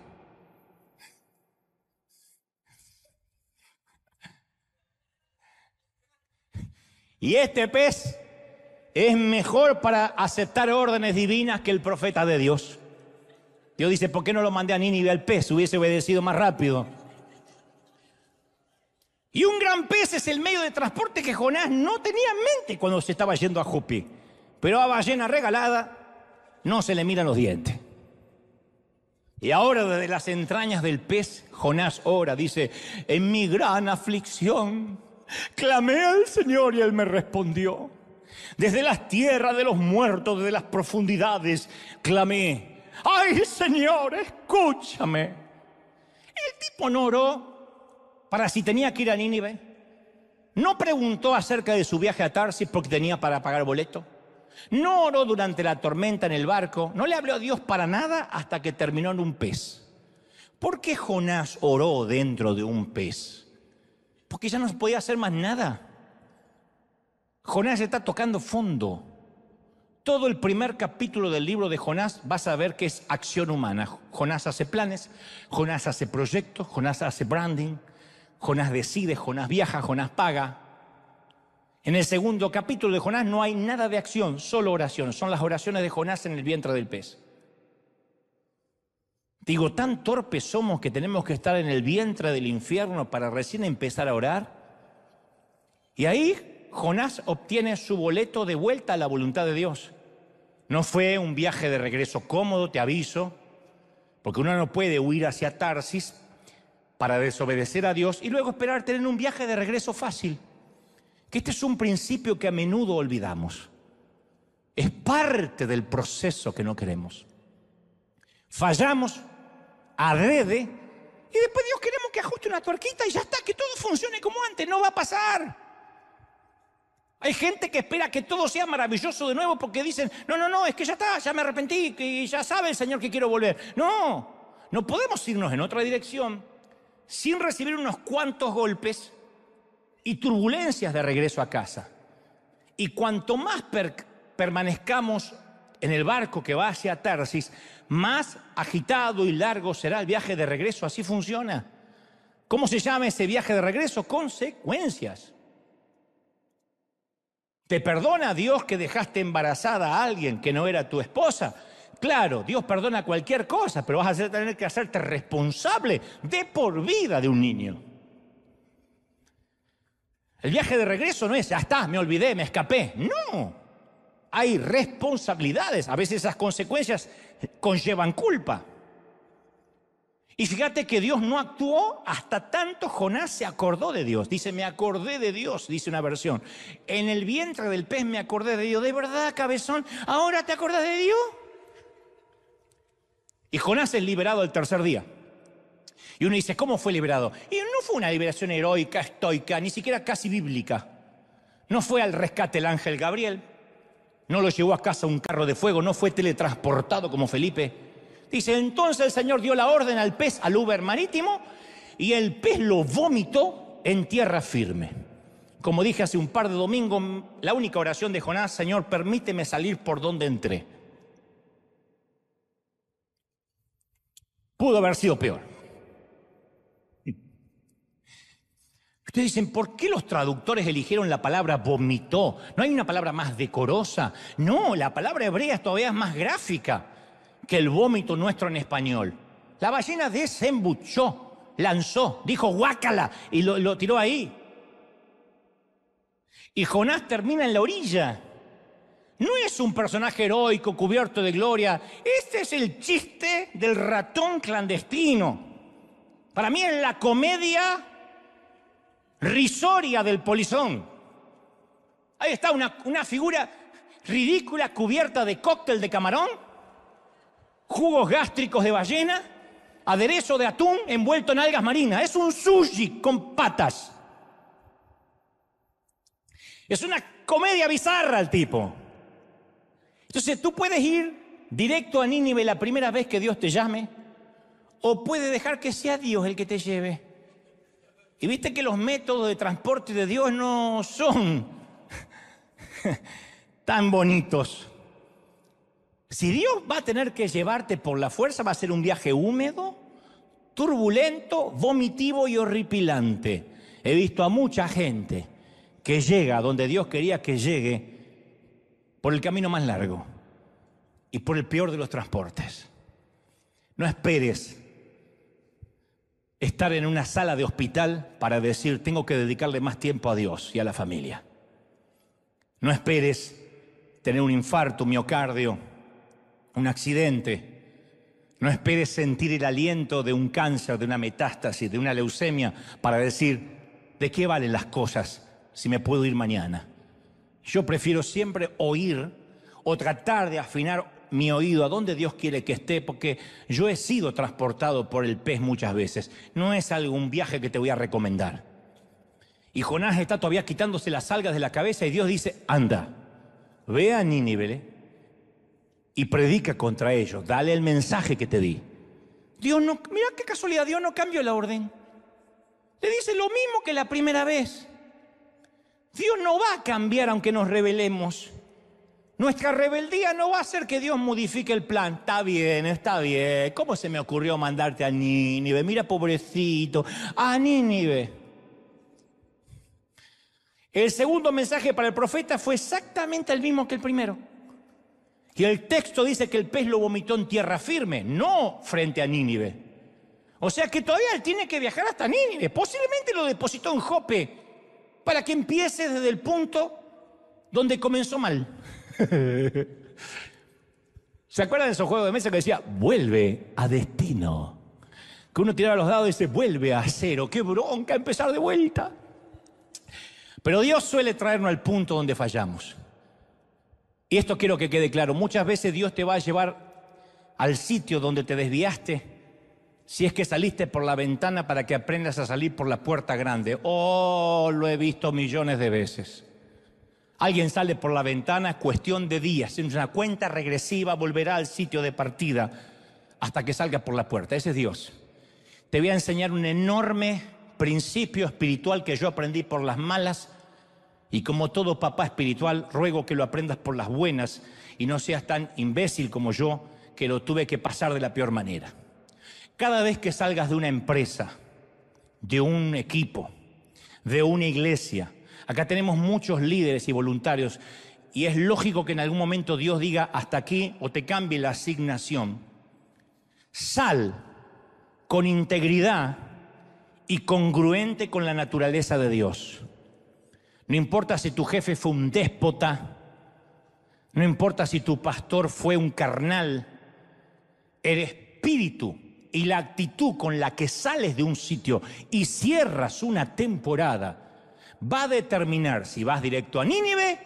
Y este pez es mejor para aceptar órdenes divinas que el profeta de Dios. Dios dice, ¿por qué no lo mandé a Nínive al pez? Hubiese obedecido más rápido. Y un gran pez es el medio de transporte que Jonás no tenía en mente cuando se estaba yendo a Jope. Pero a ballena regalada no se le miran los dientes. Y ahora desde las entrañas del pez, Jonás ora, dice, en mi gran aflicción clamé al Señor y Él me respondió. Desde las tierras de los muertos, desde las profundidades, clamé. ¡Ay, Señor, escúchame! El tipo no oró para si tenía que ir a Nínive. No preguntó acerca de su viaje a Tarsis porque tenía para pagar boleto. No oró durante la tormenta en el barco. No le habló a Dios para nada hasta que terminó en un pez. ¿Por qué Jonás oró dentro de un pez? Porque ya no podía hacer más nada. Jonás está tocando fondo. Todo el primer capítulo del libro de Jonás vas a ver que es acción humana. Jonás hace planes, Jonás hace proyectos, Jonás hace branding, Jonás decide, Jonás viaja, Jonás paga. En el segundo capítulo de Jonás no hay nada de acción, solo oración. Son las oraciones de Jonás en el vientre del pez. Digo, tan torpes somos que tenemos que estar en el vientre del infierno para recién empezar a orar. Y ahí Jonás obtiene su boleto de vuelta a la voluntad de Dios. No fue un viaje de regreso cómodo, te aviso. Porque uno no puede huir hacia Tarsis para desobedecer a Dios y luego esperar tener un viaje de regreso fácil. Que este es un principio que a menudo olvidamos. Es parte del proceso que no queremos. Fallamos adrede y después Dios queremos que ajuste una tuerquita y ya está, que todo funcione como antes. No va a pasar. Hay gente que espera que todo sea maravilloso de nuevo porque dicen, no, es que ya está, ya me arrepentí, que ya sabe el Señor que quiero volver. No podemos irnos en otra dirección sin recibir unos cuantos golpes y turbulencias de regreso a casa. Y cuanto más permanezcamos en el barco que va hacia Tarsis, más agitado y largo será el viaje de regreso. Así funciona. ¿Cómo se llama ese viaje de regreso? Consecuencias. ¿Te perdona Dios que dejaste embarazada a alguien que no era tu esposa? Claro, Dios perdona cualquier cosa, pero vas a tener que hacerte responsable de por vida de un niño. El viaje de regreso no es, ya está, me olvidé, me escapé. No, hay responsabilidades. A veces esas consecuencias conllevan culpa. Y fíjate que Dios no actuó hasta tanto Jonás se acordó de Dios. Dice, me acordé de Dios, dice una versión. En el vientre del pez me acordé de Dios. ¿De verdad, cabezón? ¿Ahora te acordás de Dios? Y Jonás es liberado el tercer día. Y uno dice, ¿cómo fue liberado? Y no fue una liberación heroica, estoica, ni siquiera casi bíblica. No fue al rescate el ángel Gabriel. No lo llevó a casa un carro de fuego. No fue teletransportado como Felipe. Dice, entonces el Señor dio la orden al pez, al Uber marítimo, y el pez lo vomitó en tierra firme. Como dije hace un par de domingos, la única oración de Jonás, Señor, permíteme salir por donde entré. Pudo haber sido peor. Ustedes dicen, ¿por qué los traductores eligieron la palabra vomitó? ¿No hay una palabra más decorosa? No, la palabra hebrea todavía es más gráfica que el vómito nuestro en español. La ballena desembuchó, lanzó, dijo guácala y lo tiró ahí. Y Jonás termina en la orilla. No es un personaje heroico cubierto de gloria. Este es el chiste del ratón clandestino. Para mí es la comedia risoria del polizón. Ahí está una figura ridícula cubierta de cóctel de camarón, jugos gástricos de ballena, aderezo de atún envuelto en algas marinas. Es un sushi con patas. Es una comedia bizarra el tipo. Entonces tú puedes ir directo a Nínive la primera vez que Dios te llame, o puedes dejar que sea Dios el que te lleve. Y viste que los métodos de transporte de Dios no son tan bonitos. Si Dios va a tener que llevarte por la fuerza, va a ser un viaje húmedo, turbulento, vomitivo y horripilante. He visto a mucha gente que llega a donde Dios quería que llegue por el camino más largo y por el peor de los transportes. No esperes estar en una sala de hospital para decir, tengo que dedicarle más tiempo a Dios y a la familia. No esperes tener un infarto, un miocardio, un accidente. No esperes sentir el aliento de un cáncer, de una metástasis, de una leucemia para decir, ¿de qué valen las cosas si me puedo ir mañana? Yo prefiero siempre oír o tratar de afinar mi oído a donde Dios quiere que esté, porque yo he sido transportado por el pez muchas veces. No es algún viaje que te voy a recomendar. Y Jonás está todavía quitándose las algas de la cabeza y Dios dice, anda, ve a Nínive y predica contra ellos, dale el mensaje que te di. Dios no, mira qué casualidad, Dios no cambió la orden. Le dice lo mismo que la primera vez. Dios no va a cambiar aunque nos rebelemos. Nuestra rebeldía no va a hacer que Dios modifique el plan. Está bien. ¿Cómo se me ocurrió mandarte a Nínive? Mira, pobrecito, a Nínive. El segundo mensaje para el profeta fue exactamente el mismo que el primero. Y el texto dice que el pez lo vomitó en tierra firme, no frente a Nínive. O sea que todavía él tiene que viajar hasta Nínive. Posiblemente lo depositó en Jope para que empiece desde el punto donde comenzó mal. ¿Se acuerdan de esos juegos de mesa que decía, vuelve a destino? Que uno tiraba los dados y dice, vuelve a cero. ¡Qué bronca empezar de vuelta! Pero Dios suele traernos al punto donde fallamos. Y esto quiero que quede claro. Muchas veces Dios te va a llevar al sitio donde te desviaste, si es que saliste por la ventana para que aprendas a salir por la puerta grande. Oh, lo he visto millones de veces. Alguien sale por la ventana, cuestión de días, en una cuenta regresiva, volverá al sitio de partida hasta que salga por la puerta. Ese es Dios. Te voy a enseñar un enorme principio espiritual que yo aprendí por las malas, y como todo papá espiritual, ruego que lo aprendas por las buenas y no seas tan imbécil como yo, que lo tuve que pasar de la peor manera. Cada vez que salgas de una empresa, de un equipo, de una iglesia, acá tenemos muchos líderes y voluntarios, y es lógico que en algún momento Dios diga hasta aquí o te cambie la asignación. Sal con integridad y congruente con la naturaleza de Dios. No importa si tu jefe fue un déspota, no importa si tu pastor fue un carnal, el espíritu y la actitud con la que sales de un sitio y cierras una temporada va a determinar si vas directo a Nínive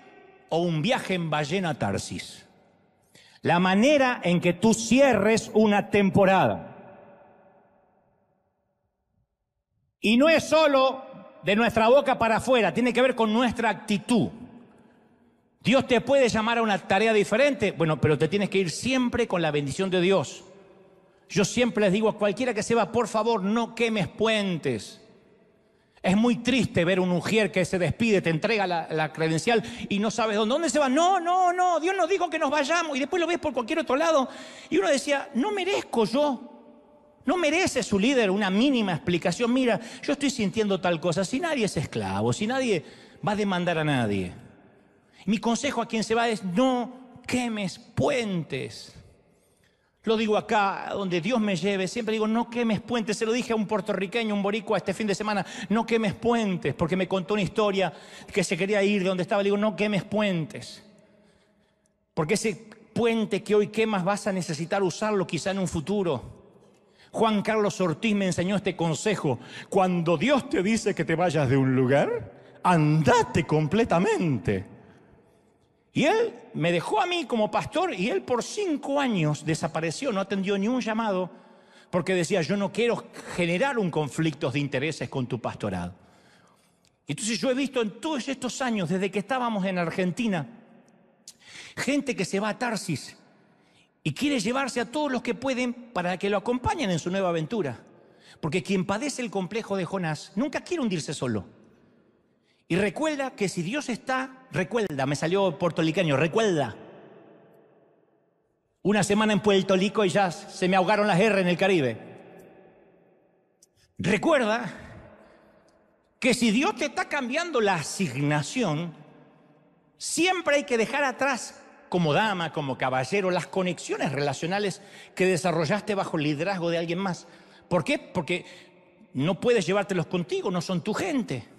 o un viaje en ballena a Tarsis. La manera en que tú cierres una temporada. Y no es solo de nuestra boca para afuera, tiene que ver con nuestra actitud. Dios te puede llamar a una tarea diferente, bueno, pero te tienes que ir siempre con la bendición de Dios. Yo siempre les digo a cualquiera que se va, por favor, no quemes puentes. Es muy triste ver un ujier que se despide, te entrega la credencial y no sabes dónde se va. No, Dios nos dijo que nos vayamos, y después lo ves por cualquier otro lado. Y uno decía, no merezco yo. No merece su líder una mínima explicación. Mira, yo estoy sintiendo tal cosa. Si nadie es esclavo, si nadie va a demandar a nadie. Mi consejo a quien se va es no quemes puentes. Lo digo acá, donde Dios me lleve, siempre digo no quemes puentes. Se lo dije a un puertorriqueño, un boricua este fin de semana, no quemes puentes, porque me contó una historia que se quería ir de donde estaba. Le digo no quemes puentes, porque ese puente que hoy quemas vas a necesitar usarlo quizá en un futuro. Juan Carlos Ortiz me enseñó este consejo: cuando Dios te dice que te vayas de un lugar, andate completamente. Y él me dejó a mí como pastor, y él por 5 años desapareció, no atendió ni un llamado, porque decía, yo no quiero generar un conflicto de intereses con tu pastorado. Entonces yo he visto en todos estos años, desde que estábamos en Argentina, gente que se va a Tarsis y quiere llevarse a todos los que pueden para que lo acompañen en su nueva aventura. Porque quien padece el complejo de Jonás nunca quiere hundirse solo. Y recuerda que si Dios está, recuerda, me salió puertorriqueño, recuerda. Una semana en Puerto Rico y ya se me ahogaron las R en el Caribe. Recuerda que si Dios te está cambiando la asignación, siempre hay que dejar atrás, como dama, como caballero, las conexiones relacionales que desarrollaste bajo el liderazgo de alguien más. ¿Por qué? Porque no puedes llevártelos contigo, no son tu gente.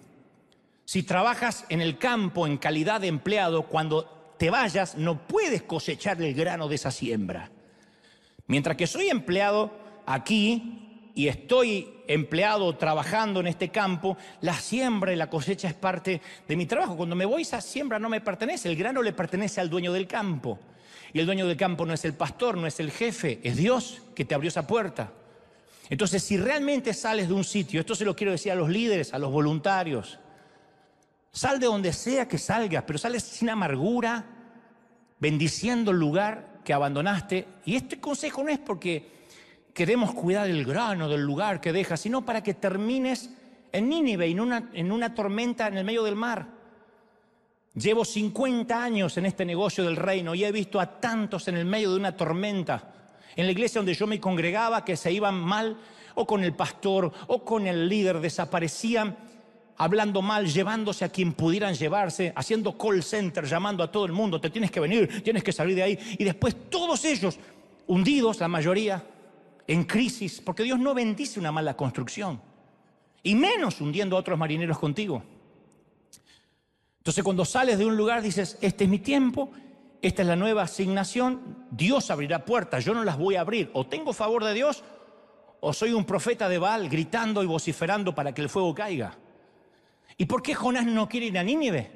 Si trabajas en el campo en calidad de empleado, cuando te vayas no puedes cosechar el grano de esa siembra. Mientras que soy empleado aquí y estoy empleado trabajando en este campo, la siembra y la cosecha es parte de mi trabajo. Cuando me voy, esa siembra no me pertenece, el grano le pertenece al dueño del campo. Y el dueño del campo no es el pastor, no es el jefe, es Dios que te abrió esa puerta. Entonces, si realmente sales de un sitio, esto se lo quiero decir a los líderes, a los voluntarios, sal de donde sea que salgas, pero sales sin amargura, bendiciendo el lugar que abandonaste. Y este consejo no es porque queremos cuidar el grano del lugar que dejas, sino para que termines en Nínive, en una tormenta en el medio del mar. Llevo 50 años en este negocio del reino y he visto a tantos en el medio de una tormenta. En la iglesia donde yo me congregaba, que se iban mal, o con el pastor, o con el líder, desaparecían, hablando mal, llevándose a quien pudieran llevarse, haciendo call center, llamando a todo el mundo, te tienes que venir, tienes que salir de ahí. Y después todos ellos hundidos, la mayoría, en crisis, porque Dios no bendice una mala construcción, y menos hundiendo a otros marineros contigo. Entonces cuando sales de un lugar dices, este es mi tiempo, esta es la nueva asignación, Dios abrirá puertas, yo no las voy a abrir. O tengo favor de Dios, o soy un profeta de Baal gritando y vociferando para que el fuego caiga. ¿Y por qué Jonás no quiere ir a Nínive?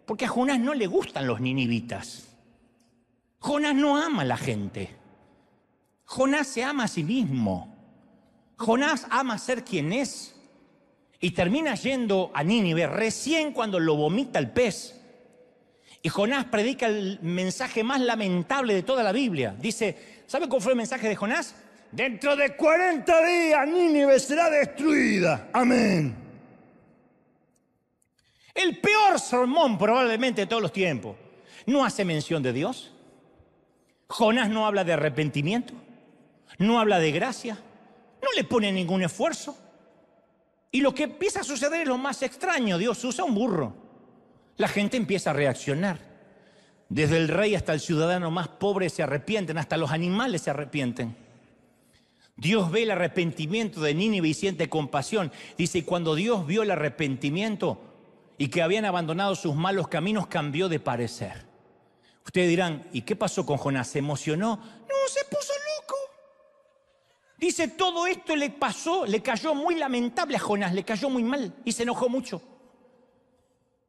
Porque a Jonás no le gustan los ninivitas. Jonás no ama a la gente. Jonás se ama a sí mismo. Jonás ama ser quien es. Y termina yendo a Nínive recién cuando lo vomita el pez. Y Jonás predica el mensaje más lamentable de toda la Biblia. Dice, ¿sabe cuál fue el mensaje de Jonás? Dentro de 40 días Nínive será destruida. Amén. El peor sermón probablemente de todos los tiempos. No hace mención de Dios. Jonás no habla de arrepentimiento. No habla de gracia. No le pone ningún esfuerzo. Y lo que empieza a suceder es lo más extraño. Dios usa un burro. La gente empieza a reaccionar. Desde el rey hasta el ciudadano más pobre se arrepienten. Hasta los animales se arrepienten. Dios ve el arrepentimiento de Nínive y siente compasión. Dice, y cuando Dios vio el arrepentimiento y que habían abandonado sus malos caminos, cambió de parecer. Ustedes dirán, ¿y qué pasó con Jonás? ¿Se emocionó? No, se puso loco. Dice, todo esto le pasó, le cayó muy lamentable a Jonás, le cayó muy mal y se enojó mucho.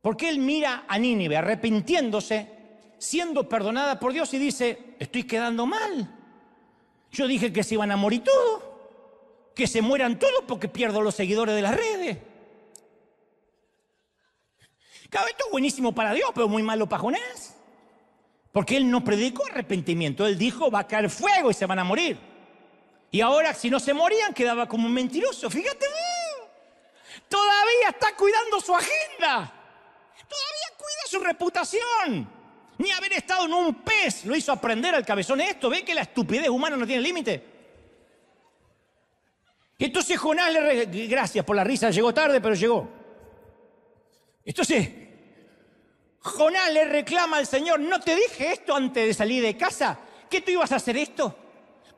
Porque él mira a Nínive arrepintiéndose, siendo perdonada por Dios y dice, estoy quedando mal. Yo dije que se iban a morir todos, que se mueran todos porque pierdo los seguidores de las redes. Claro, esto es buenísimo para Dios, pero muy malo para Jonás. Porque él no predicó arrepentimiento, él dijo va a caer fuego y se van a morir. Y ahora si no se morían quedaba como un mentiroso, fíjate. Todavía está cuidando su agenda, todavía cuida su reputación. Ni haber estado en un pez lo hizo aprender al cabezón esto. ¿Ve que la estupidez humana no tiene límite? Y entonces Jonás gracias por la risa, llegó tarde, pero llegó. Entonces, Jonás le reclama al Señor, ¿no te dije esto antes de salir de casa? ¿Que tú ibas a hacer esto?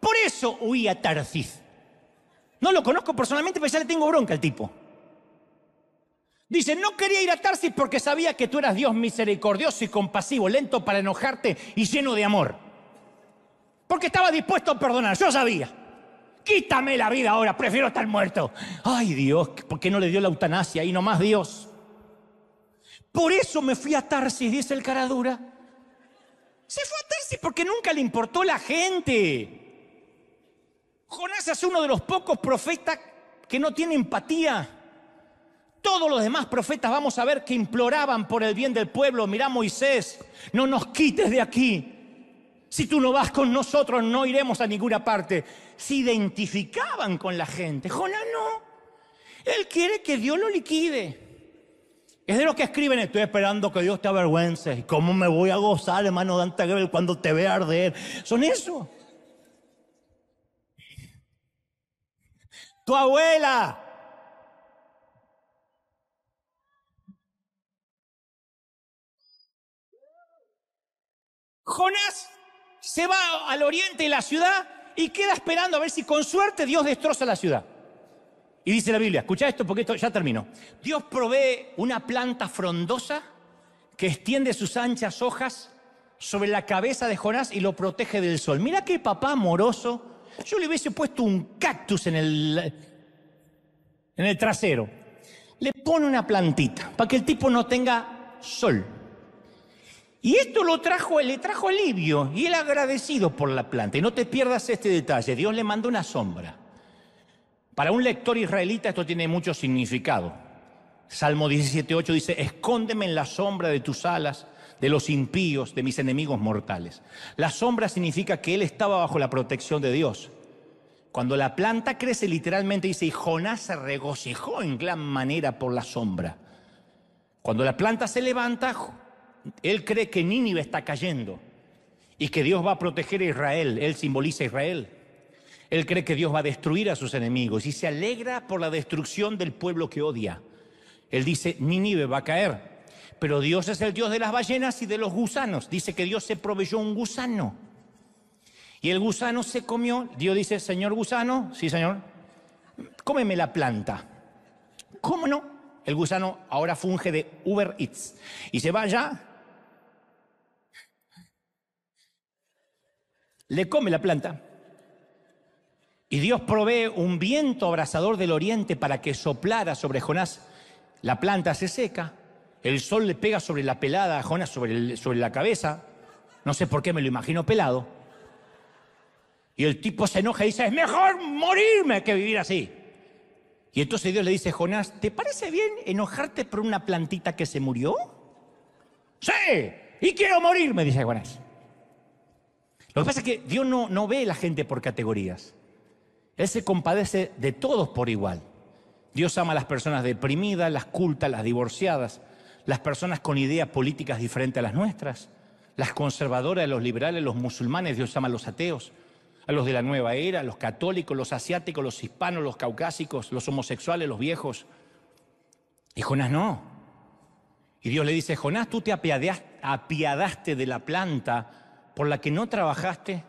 Por eso huí a Tarsis. No lo conozco personalmente, pero ya le tengo bronca al tipo. Dice, no quería ir a Tarsis porque sabía que tú eras Dios misericordioso y compasivo, lento para enojarte y lleno de amor. Porque estaba dispuesto a perdonar, yo sabía. Quítame la vida ahora, prefiero estar muerto. Ay Dios, ¿por qué no le dio la eutanasia? Y nomás Dios. Por eso me fui a Tarsis, dice el caradura. Se fue a Tarsis porque nunca le importó la gente. Jonás es uno de los pocos profetas que no tiene empatía. Todos los demás profetas, vamos a ver, que imploraban por el bien del pueblo. Mirá Moisés, no nos quites de aquí. Si tú no vas con nosotros, no iremos a ninguna parte. Se identificaban con la gente. Jonás no. Él quiere que Dios lo liquide. Es de los que escriben, estoy esperando que Dios te avergüence. ¿Y cómo me voy a gozar, hermano Dante Gebel, cuando te vea arder? Son eso. Tu abuela. Jonás se va al oriente de la ciudad y queda esperando a ver si con suerte Dios destroza la ciudad. Y dice la Biblia, escucha esto porque esto ya terminó. Dios provee una planta frondosa que extiende sus anchas hojas sobre la cabeza de Jonás y lo protege del sol. Mira qué papá amoroso. Yo le hubiese puesto un cactus en el trasero. Le pone una plantita para que el tipo no tenga sol. Y esto le trajo alivio y él agradecido por la planta. Y no te pierdas este detalle, Dios le mandó una sombra. Para un lector israelita esto tiene mucho significado. Salmo 17:8 dice, escóndeme en la sombra de tus alas, de los impíos, de mis enemigos mortales. La sombra significa que él estaba bajo la protección de Dios. Cuando la planta crece, literalmente dice, y Jonás se regocijó en gran manera por la sombra. Cuando la planta se levanta, él cree que Nínive está cayendo y que Dios va a proteger a Israel. Él simboliza a Israel. Él cree que Dios va a destruir a sus enemigos y se alegra por la destrucción del pueblo que odia. Él dice, Nínive va a caer. Pero Dios es el Dios de las ballenas y de los gusanos. Dice que Dios se proveyó un gusano. Y el gusano se comió. Dios dice, señor gusano, sí señor, cómeme la planta. ¿Cómo no? El gusano ahora funge de Uber Eats. Y se va allá le come la planta. Y Dios provee un viento abrasador del oriente para que soplara sobre Jonás. La planta se seca, el sol le pega sobre la pelada a Jonás, sobre la cabeza. No sé por qué me lo imagino pelado. Y el tipo se enoja y dice, es mejor morirme que vivir así. Y entonces Dios le dice, Jonás, ¿te parece bien enojarte por una plantita que se murió? Sí, y quiero morirme, dice Jonás. Lo que pasa es que Dios no ve a la gente por categorías. Él se compadece de todos por igual. Dios ama a las personas deprimidas, las cultas, las divorciadas, las personas con ideas políticas diferentes a las nuestras, las conservadoras, los liberales, los musulmanes. Dios ama a los ateos, a los de la nueva era, a los católicos, los asiáticos, los hispanos, los caucásicos, los homosexuales, los viejos. Y Jonás no. Y Dios le dice, Jonás, tú te apiadaste de la planta por la que no trabajaste,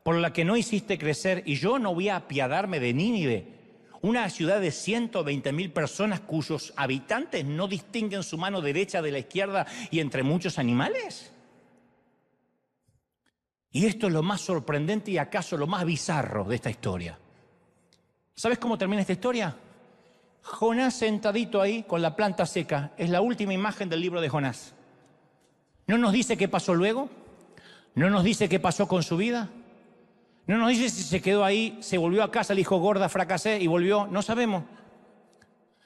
por la que no hiciste crecer, y yo no voy a apiadarme de Nínive, una ciudad de 120.000 personas cuyos habitantes no distinguen su mano derecha de la izquierda y entre muchos animales. Y esto es lo más sorprendente y acaso lo más bizarro de esta historia. ¿Sabes cómo termina esta historia? Jonás sentadito ahí con la planta seca. Es la última imagen del libro de Jonás. No nos dice qué pasó luego. No nos dice qué pasó con su vida. No nos dice si se quedó ahí, se volvió a casa, le dijo, gorda, fracasé y volvió. No sabemos.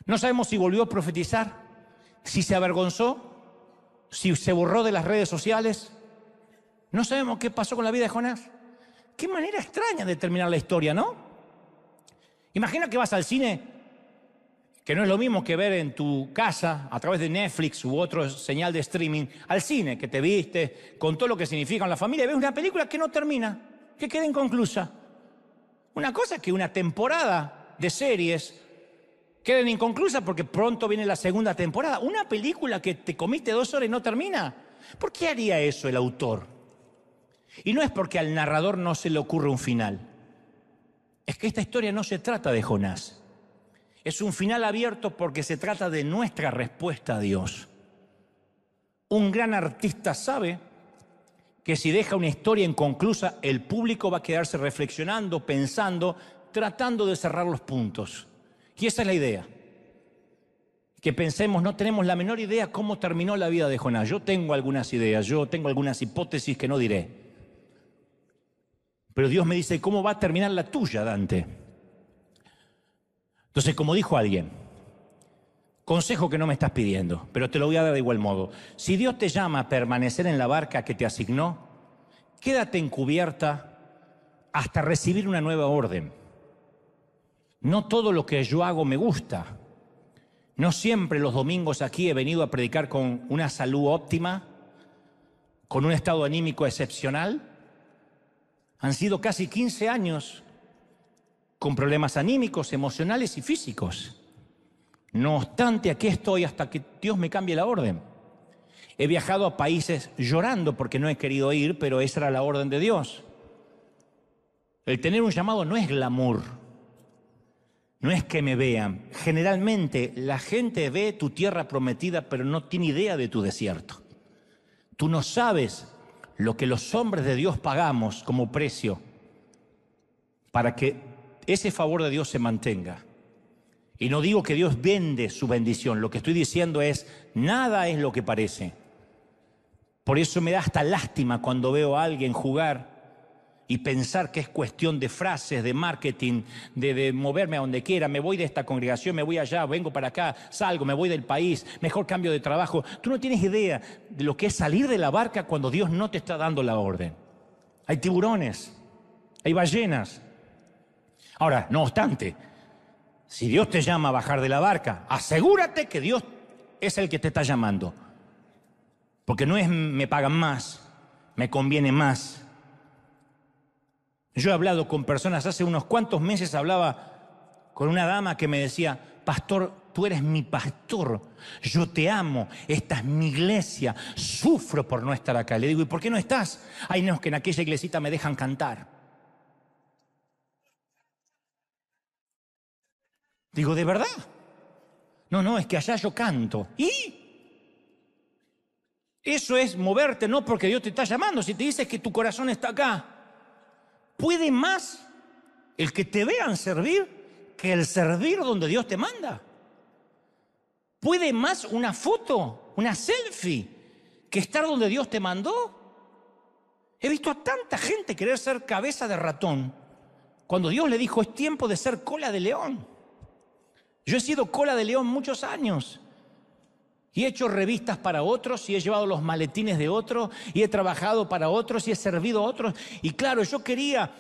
No sabemos si volvió a profetizar, si se avergonzó, si se borró de las redes sociales. No sabemos qué pasó con la vida de Jonás. Qué manera extraña de terminar la historia, ¿no? Imagina que vas al cine, que no es lo mismo que ver en tu casa, a través de Netflix u otro señal de streaming, al cine, que te viste, con todo lo que significa en la familia, y ves una película que no termina, que queda inconclusa. Una cosa es que una temporada de series queden inconclusas porque pronto viene la segunda temporada. Una película que te comiste 2 horas y no termina. ¿Por qué haría eso el autor? Y no es porque al narrador no se le ocurre un final. Es que esta historia no se trata de Jonás. Es un final abierto porque se trata de nuestra respuesta a Dios. Un gran artista sabe que si deja una historia inconclusa, el público va a quedarse reflexionando, pensando, tratando de cerrar los puntos. Y esa es la idea. Que pensemos, no tenemos la menor idea cómo terminó la vida de Jonás. Yo tengo algunas ideas, yo tengo algunas hipótesis que no diré. Pero Dios me dice, ¿cómo va a terminar la tuya, Dante? Entonces, como dijo alguien, consejo que no me estás pidiendo, pero te lo voy a dar de igual modo. Si Dios te llama a permanecer en la barca que te asignó, quédate en cubierta hasta recibir una nueva orden. No todo lo que yo hago me gusta. No siempre los domingos aquí he venido a predicar con una salud óptima, con un estado anímico excepcional. Han sido casi 15 años con problemas anímicos, emocionales y físicos. No obstante, aquí estoy hasta que Dios me cambie la orden. He viajado a países llorando porque no he querido ir, pero esa era la orden de Dios. El tener un llamado no es glamour, no es que me vean. Generalmente la gente ve tu tierra prometida, pero no tiene idea de tu desierto. Tú no sabes lo que los hombres de Dios pagamos como precio para que ese favor de Dios se mantenga. Y no digo que Dios vende su bendición, lo que estoy diciendo es, nada es lo que parece. Por eso me da hasta lástima cuando veo a alguien jugar y pensar que es cuestión de frases, de marketing, de moverme a donde quiera. Me voy de esta congregación, me voy allá, vengo para acá, salgo, me voy del país, mejor cambio de trabajo. Tú no tienes idea de lo que es salir de la barca cuando Dios no te está dando la orden. Hay tiburones, hay ballenas. Ahora, no obstante, si Dios te llama a bajar de la barca, asegúrate que Dios es el que te está llamando. Porque no es me pagan más, me conviene más. Yo he hablado con personas, hace unos cuantos meses hablaba con una dama que me decía, pastor, tú eres mi pastor, yo te amo, esta es mi iglesia, sufro por no estar acá. Le digo, ¿y por qué no estás? Ay, no, es que en aquella iglesita me dejan cantar. Digo, ¿de verdad? No, es que allá yo canto. ¿Y? Eso es moverte, no porque Dios te está llamando. Si te dice que tu corazón está acá, ¿Puede más el que te vean servir que el servir donde Dios te manda? ¿Puede más una foto, una selfie, que estar donde Dios te mandó? He visto a tanta gente querer ser cabeza de ratón, cuando Dios le dijo, es tiempo de ser cola de león. Yo he sido cola de león muchos años. Y he hecho revistas para otros, y he llevado los maletines de otros, y he trabajado para otros, y he servido a otros. Y claro, yo quería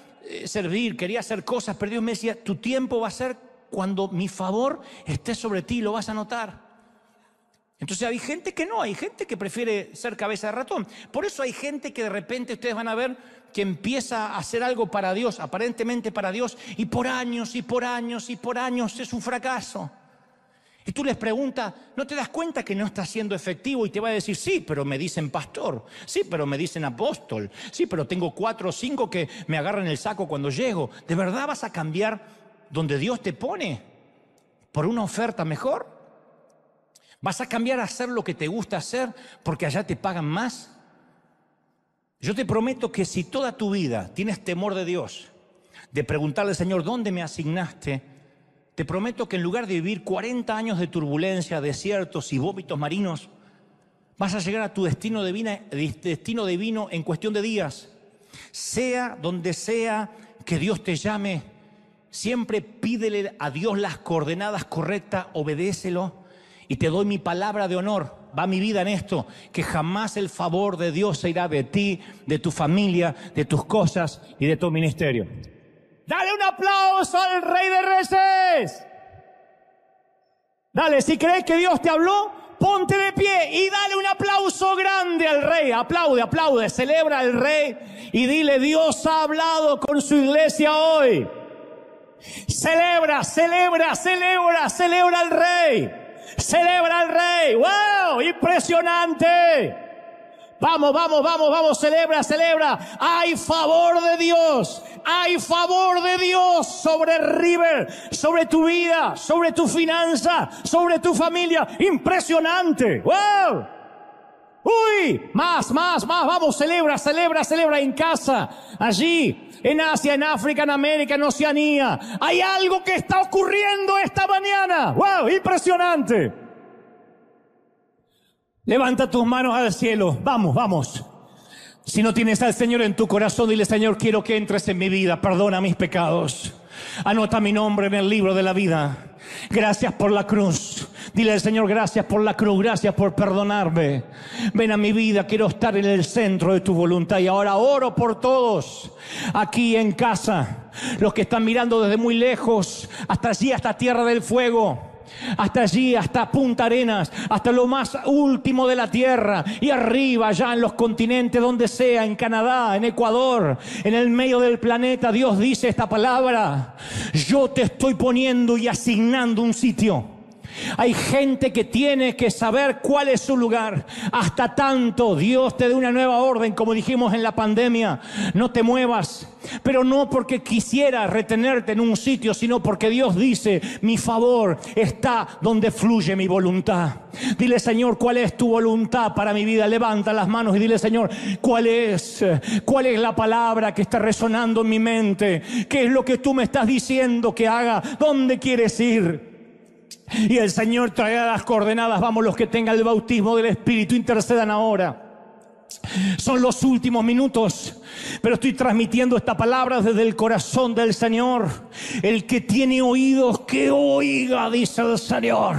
servir, quería hacer cosas, pero Dios me decía, tu tiempo va a ser cuando mi favor esté sobre ti, lo vas a notar. Entonces hay gente que no, hay gente que prefiere ser cabeza de ratón. Por eso hay gente que de repente ustedes van a ver que empieza a hacer algo para Dios, aparentemente para Dios, y por años y por años y por años es un fracaso. Y tú les preguntas, ¿no te das cuenta que no está siendo efectivo? Y te va a decir, sí, pero me dicen pastor, sí, pero me dicen apóstol, sí, pero tengo 4 o 5 que me agarran el saco cuando llego. ¿De verdad vas a cambiar donde Dios te pone por una oferta mejor? ¿Vas a cambiar a hacer lo que te gusta hacer porque allá te pagan más? Yo te prometo que si toda tu vida tienes temor de Dios, de preguntarle al Señor, ¿dónde me asignaste? Te prometo que en lugar de vivir 40 años de turbulencia, desiertos y vómitos marinos, vas a llegar a tu destino divino en cuestión de días. Sea donde sea que Dios te llame, siempre pídele a Dios las coordenadas correctas, obedécelo. Y te doy mi palabra de honor, va mi vida en esto, que jamás el favor de Dios se irá de ti, de tu familia, de tus cosas y de tu ministerio. Dale un aplauso al Rey de Reyes. Dale, si crees que Dios te habló, ponte de pie y dale un aplauso grande al Rey. Aplaude, aplaude, celebra al Rey y dile, Dios ha hablado con su iglesia hoy. Celebra, celebra, celebra, celebra al Rey. Celebra al Rey. ¡Wow! ¡Impresionante! Vamos, vamos, vamos, vamos, celebra, celebra. Hay favor de Dios. Hay favor de Dios sobre River, sobre tu vida, sobre tu finanza, sobre tu familia. Impresionante. ¡Wow! ¡Uy! Más, más, más. Vamos, celebra, celebra, celebra en casa. Allí, en Asia, en África, en América, en Oceanía. Hay algo que está ocurriendo esta mañana. ¡Wow! Impresionante. Levanta tus manos al cielo. Vamos, vamos. Si no tienes al Señor en tu corazón, dile, Señor, quiero que entres en mi vida. Perdona mis pecados. Anota mi nombre en el libro de la vida. Gracias por la cruz. Dile al Señor, gracias por la cruz, gracias por perdonarme. Ven a mi vida, quiero estar en el centro de tu voluntad. Y ahora oro por todos aquí en casa, los que están mirando desde muy lejos, hasta allí, hasta Tierra del Fuego, hasta allí, hasta Punta Arenas, hasta lo más último de la tierra, y arriba, allá en los continentes, donde sea, en Canadá, en Ecuador, en el medio del planeta. Dios dice esta palabra: yo te estoy poniendo y asignando un sitio. Hay gente que tiene que saber cuál es su lugar. Hasta tanto Dios te dé una nueva orden, como dijimos en la pandemia, no te muevas. Pero no porque quisiera retenerte en un sitio, sino porque Dios dice, mi favor está donde fluye mi voluntad. Dile, Señor, ¿cuál es tu voluntad para mi vida? Levanta las manos y dile, Señor, ¿cuál es la palabra que está resonando en mi mente? ¿Qué es lo que tú me estás diciendo que haga? ¿Dónde quieres ir? Y el Señor traerá las coordenadas. Vamos, los que tengan el bautismo del Espíritu, intercedan ahora. Son los últimos minutos, pero estoy transmitiendo esta palabra desde el corazón del Señor. El que tiene oídos, que oiga, dice el Señor.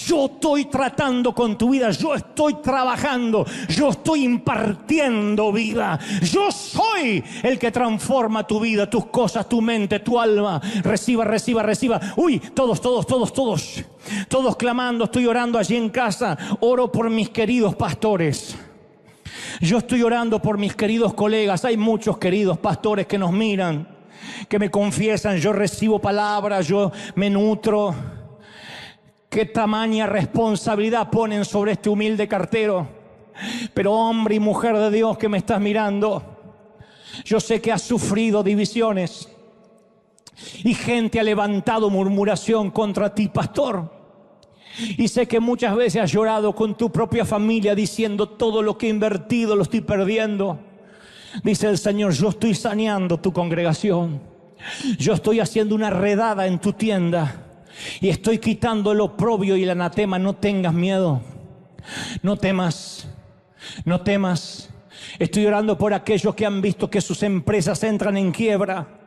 Yo estoy tratando con tu vida, yo estoy trabajando, yo estoy impartiendo vida. Yo soy el que transforma tu vida, tus cosas, tu mente, tu alma. Reciba, reciba, reciba. Uy, todos clamando. Estoy orando allí en casa. Oro por mis queridos pastores. Yo estoy orando por mis queridos colegas. Hay muchos queridos pastores que nos miran, que me confiesan, yo recibo palabras, yo me nutro. Qué tamaña responsabilidad ponen sobre este humilde cartero. Pero hombre y mujer de Dios que me estás mirando, yo sé que has sufrido divisiones y gente ha levantado murmuración contra ti, pastor. Y sé que muchas veces has llorado con tu propia familia diciendo, todo lo que he invertido lo estoy perdiendo. Dice el Señor, yo estoy saneando tu congregación. Yo estoy haciendo una redada en tu tienda y estoy quitando el oprobio y el anatema. No tengas miedo, no temas, no temas. Estoy orando por aquellos que han visto que sus empresas entran en quiebra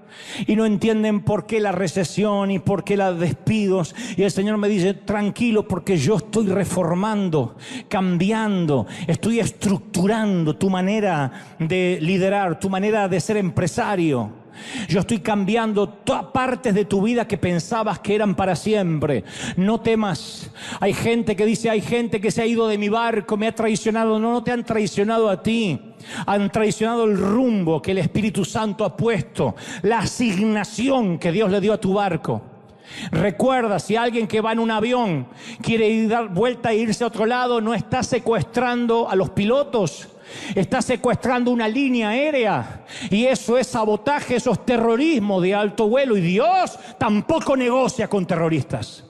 y no entienden por qué la recesión y por qué los despidos. Y el Señor me dice, tranquilo, porque yo estoy reformando, cambiando, estoy estructurando tu manera de liderar, tu manera de ser empresario. Yo estoy cambiando todas partes de tu vida que pensabas que eran para siempre. No temas. Hay gente que dice, hay gente que se ha ido de mi barco, me ha traicionado. No, no te han traicionado a ti. Han traicionado el rumbo que el Espíritu Santo ha puesto, la asignación que Dios le dio a tu barco. Recuerda, si alguien que va en un avión quiere dar vuelta e irse a otro lado, no está secuestrando a los pilotos, está secuestrando una línea aérea. Y eso es sabotaje, eso es terrorismo de alto vuelo. Y Dios tampoco negocia con terroristas.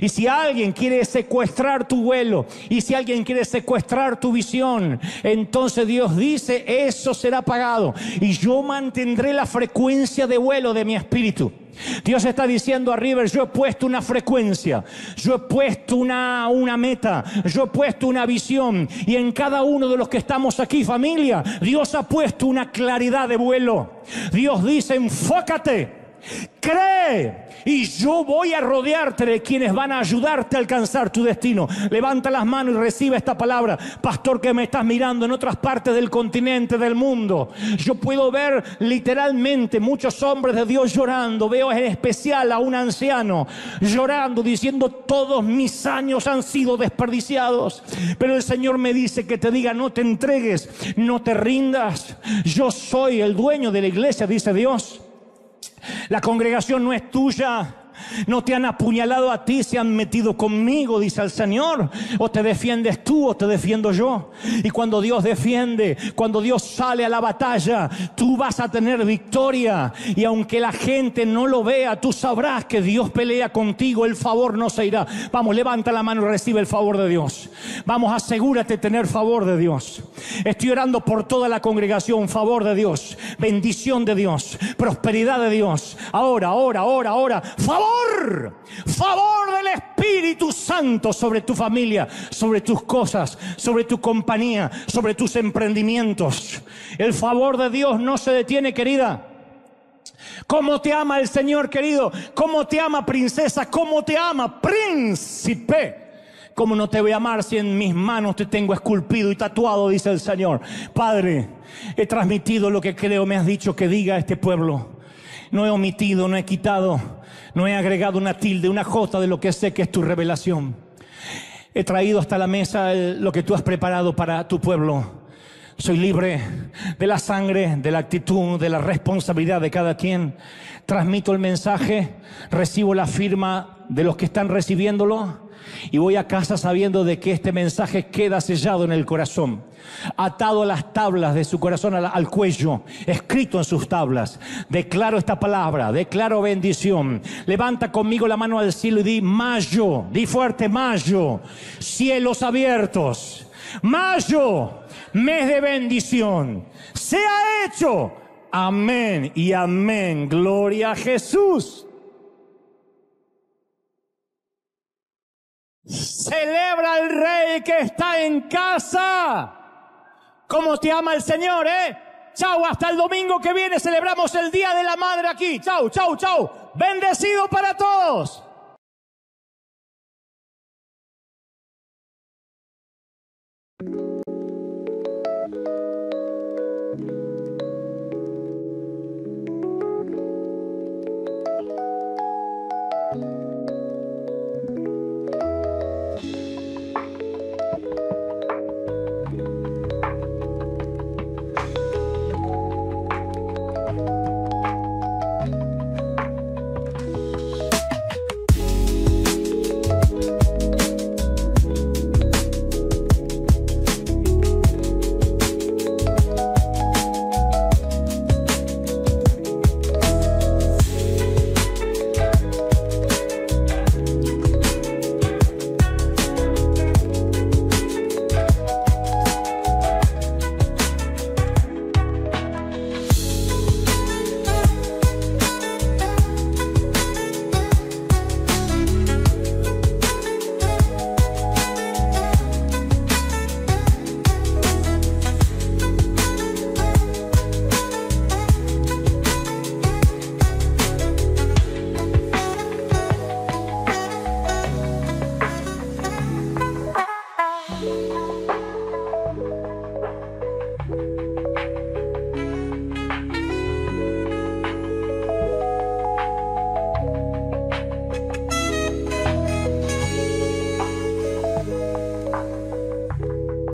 Y si alguien quiere secuestrar tu vuelo, y si alguien quiere secuestrar tu visión, entonces Dios dice, eso será pagado. Y yo mantendré la frecuencia de vuelo de mi espíritu. Dios está diciendo a River, yo he puesto una frecuencia, yo he puesto una meta, yo he puesto una visión. Y en cada uno de los que estamos aquí, familia, Dios ha puesto una claridad de vuelo. Dios dice, enfócate, cree, y yo voy a rodearte de quienes van a ayudarte a alcanzar tu destino. Levanta las manos y recibe esta palabra. Pastor, que me estás mirando en otras partes del continente, del mundo, yo puedo ver literalmente muchos hombres de Dios llorando. Veo en especial a un anciano llorando, diciendo, todos mis años han sido desperdiciados. Pero el Señor me dice que te diga, no te entregues, no te rindas. Yo soy el dueño de la iglesia, dice Dios. La congregación no es tuya. No te han apuñalado a ti, se han metido conmigo, dice el Señor. O te defiendes tú o te defiendo yo. Y cuando Dios defiende, cuando Dios sale a la batalla, tú vas a tener victoria. Y aunque la gente no lo vea, tú sabrás que Dios pelea contigo. El favor no se irá. Vamos, levanta la mano y recibe el favor de Dios. Vamos, asegúrate de tener favor de Dios. Estoy orando por toda la congregación. Favor de Dios, bendición de Dios, prosperidad de Dios. Ahora. Favor del Espíritu Santo sobre tu familia, sobre tus cosas, sobre tu compañía, sobre tus emprendimientos. El favor de Dios no se detiene, querida. ¿Cómo te ama el Señor, querido? ¿Cómo te ama, princesa? ¿Cómo te ama, príncipe? ¿Cómo no te voy a amar si en mis manos te tengo esculpido y tatuado? Dice el Señor. Padre, he transmitido lo que creo me has dicho que diga a este pueblo. No he omitido, no he quitado, no he agregado una tilde, una jota de lo que sé que es tu revelación. He traído hasta la mesa lo que tú has preparado para tu pueblo. Soy libre de la sangre, de la actitud, de la responsabilidad de cada quien. Transmito el mensaje, recibo la firma de los que están recibiéndolo y voy a casa sabiendo de que este mensaje queda sellado en el corazón, atado a las tablas de su corazón, al cuello, escrito en sus tablas. Declaro esta palabra, declaro bendición. Levanta conmigo la mano al cielo y di mayo, di fuerte mayo, cielos abiertos, mayo, mes de bendición, sea hecho, amén y amén, gloria a Jesús. Celebra al Rey que está en casa. ¿Cómo te ama el Señor, Chau, hasta el domingo que viene celebramos el Día de la Madre aquí. Chau. Bendecido para todos.